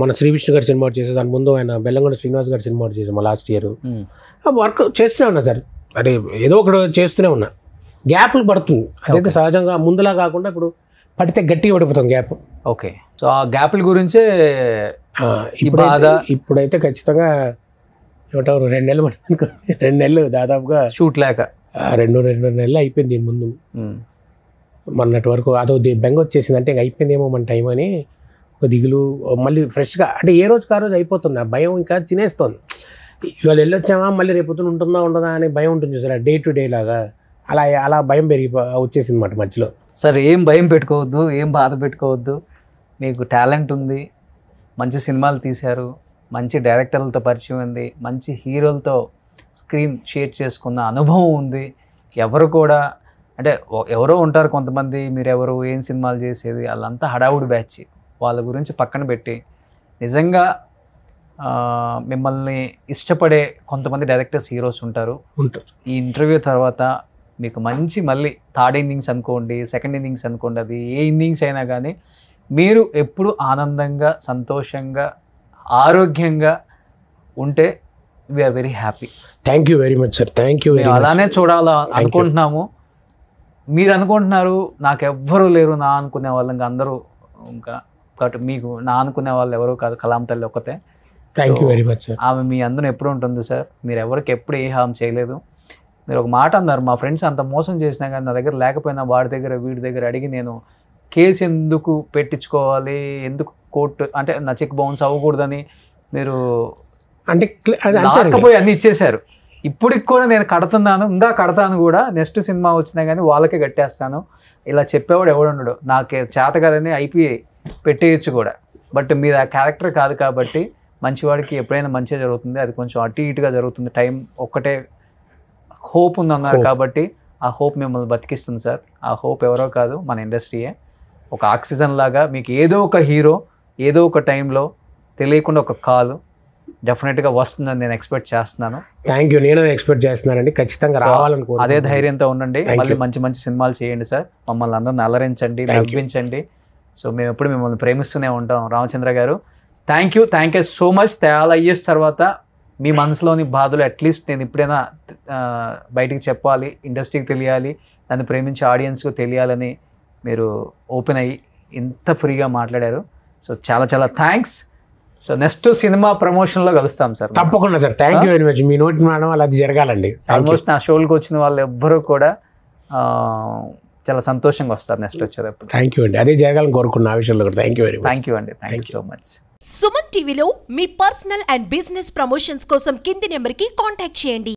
C: మన శ్రీ విష్ణు గారి సినిమా చేసే, దాని ముందు ఆయన బెల్లంగొండ శ్రీనివాస్ గారి సినిమా చేసాము లాస్ట్ ఇయర్. వర్క్ చేస్తూనే ఉన్నా సార్, అదే ఏదో ఒకటి చేస్తూనే ఉన్నా. గ్యాప్లు పడుతుంది, అదైతే సహజంగా. ముందులా కాకుండా ఇప్పుడు పడితే గట్టిగా పడిపోతాం గ్యాప్.
B: ఓకే, సో ఆ గ్యాప్ల గురించే
C: ఇప్పుడైతే ఖచ్చితంగా ఏమంటారు 2 నెలలు పడుతుంది. 2 నెలలు దాదాపుగా
B: షూట్ లేక
C: 2 నెలలు అయిపోయింది. దీని ముందు మొన్నటి వరకు అదో బెంగ వచ్చేసింది, అంటే అయిపోయిందేమో మన టైం అని ఒక దిగులు. మళ్ళీ ఫ్రెష్గా అంటే ఏ రోజుకి ఆ రోజు అయిపోతుంది. ఆ భయం ఇంకా తినేస్తుంది. ఇవాళ వెళ్ళొచ్చామా మళ్ళీ రేపొద్దున ఉంటుందా ఉండదా అనే భయం ఉంటుంది చూసారా, డే టు డే లాగా. అలా భయం వచ్చేసింది అన్నమాట మధ్యలో.
B: సరే, ఏం భయం పెట్టుకోవద్దు, ఏం బాధ పెట్టుకోవద్దు. మీకు టాలెంట్ ఉంది, మంచి సినిమాలు తీశారు, మంచి డైరెక్టర్లతో పరిచయం ఉంది, మంచి హీరోలతో స్క్రీన్ షేర్ చేసుకున్న అనుభవం ఉంది. ఎవరు కూడా అంటే ఎవరో ఉంటారు కొంతమంది, మీరెవరు, ఏం సినిమాలు చేసేది, వాళ్ళంతా హడావుడి బ్యాచ్. వాళ్ళ గురించి పక్కన పెట్టి నిజంగా మిమ్మల్ని ఇష్టపడే కొంతమంది డైరెక్టర్స్, హీరోస్ ఉంటారు. ఈ ఇంటర్వ్యూ తర్వాత మీకు మంచి మళ్ళీ 3rd ఇన్నింగ్స్ అనుకోండి, 2nd ఇన్నింగ్స్ అనుకోండి, అది ఏ ఇన్నింగ్స్ అయినా కానీ మీరు ఎప్పుడు ఆనందంగా, సంతోషంగా, ఆరోగ్యంగా ఉంటే we are very happy.
C: Thank you very much sir. Thank you.
B: అలానే చూడాలా అనుకుంటున్నాము. మీరు అనుకుంటున్నారు నాకెవ్వరూ లేరు నా అనుకునే వాళ్ళు, ఇంకా అందరూ ఇంకా కాబట్టి మీకు నా అనుకునే వాళ్ళు ఎవరు కాదు, కలాం తల్లి ఒక్కతే.
C: Thank you very much sir.
B: ఆమె మీ అందరూ ఎప్పుడు ఉంటుంది సార్. మీరు ఎవరికి ఎప్పుడు ఏ హామ్ చేయలేదు. మీరు ఒక మాట అన్నారు, మా ఫ్రెండ్స్ అంత మోసం చేసినా కానీ నా దగ్గర లేకపోయినా వాడి దగ్గర వీడి దగ్గర అడిగి నేను కేసు ఎందుకు పెట్టించుకోవాలి, ఎందుకు కోర్టు అంటే నా చెక్ బౌన్స్ అవ్వకూడదని మీరు
C: అంటే
B: లేకపోయి అన్నీ ఇచ్చేశారు. ఇప్పటికి కూడా నేను కడుతున్నాను, ఇంకా కడతాను కూడా, నెక్స్ట్ సినిమా వచ్చినా కానీ వాళ్ళకే కట్టేస్తాను. ఇలా చెప్పేవాడు ఎవడు ఉండడు. నాకే చేత కదని ఐపీఐ పెట్టేయచ్చు కూడా. బట్ మీరు ఆ క్యారెక్టర్ కాదు కాబట్టి మంచివాడికి ఎప్పుడైనా మంచిగా జరుగుతుంది. అది కొంచెం అటు ఇటుగా జరుగుతుంది. టైం ఒక్కటే హోప్ ఉందన్నారు కాబట్టి ఆ హోప్ మిమ్మల్ని బతికిస్తుంది సార్. ఆ హోప్ ఎవరో కాదు, మన ఇండస్ట్రీయే. ఒక ఆక్సిజన్ లాగా మీకు ఏదో ఒక హీరో ఏదో ఒక టైంలో తెలియకుండా ఒక కాల్ డెఫినెట్గా వస్తుందని నేను ఎక్స్పెక్ట్ చేస్తున్నాను.
C: థ్యాంక్ యూ, నేను ఎక్స్పెక్ట్ చేస్తున్నానండి, ఖచ్చితంగా రావాలనుకో.
B: అదే ధైర్యంతో ఉండండి, మళ్ళీ మంచి మంచి సినిమాలు చేయండి సార్, మమ్మల్ని అందరిని అలరించండి, నవ్వించండి. సో మేము ఎప్పుడు మిమ్మల్ని ప్రేమిస్తూనే ఉంటాం రామచంద్ర గారు. Thank you so much. చాలా ఇయర్స్ తర్వాత మీ మనసులోని బాధలు అట్లీస్ట్ నేను ఇప్పుడైనా బయటికి చెప్పాలి, ఇండస్ట్రీకి తెలియాలి, నన్ను ప్రేమించే ఆడియన్స్కు తెలియాలని మీరు ఓపెన్ అయ్యి ఇంత ఫ్రీగా మాట్లాడారు. సో చాలా చాలా థ్యాంక్స్. సో నెక్స్ట్ సినిమా ప్రమోషన్లో కలుస్తాం సార్.
C: తప్పకుండా sir, thank you very much. మీ నోటి మేడం అలా అది జరగాలండి.
B: ఆల్మోస్ట్ నా షోలకు వచ్చిన వాళ్ళు ఎవ్వరూ కూడా చాలా సంతోషంగా వస్తారు నెక్స్ట్ వచ్చేటప్పుడు.
C: థ్యాంక్ యూ అండి, అదే జరగాలని కోరుకున్న ఆ విషయంలో కూడా thank you very much.
B: Thank you అండి, thank you so much.
E: Suman టీవీలో మీ పర్సనల్ అండ్ బిజినెస్ ప్రమోషన్స్ కోసం కింది నెంబర్కి కాంటాక్ట్ చేయండి.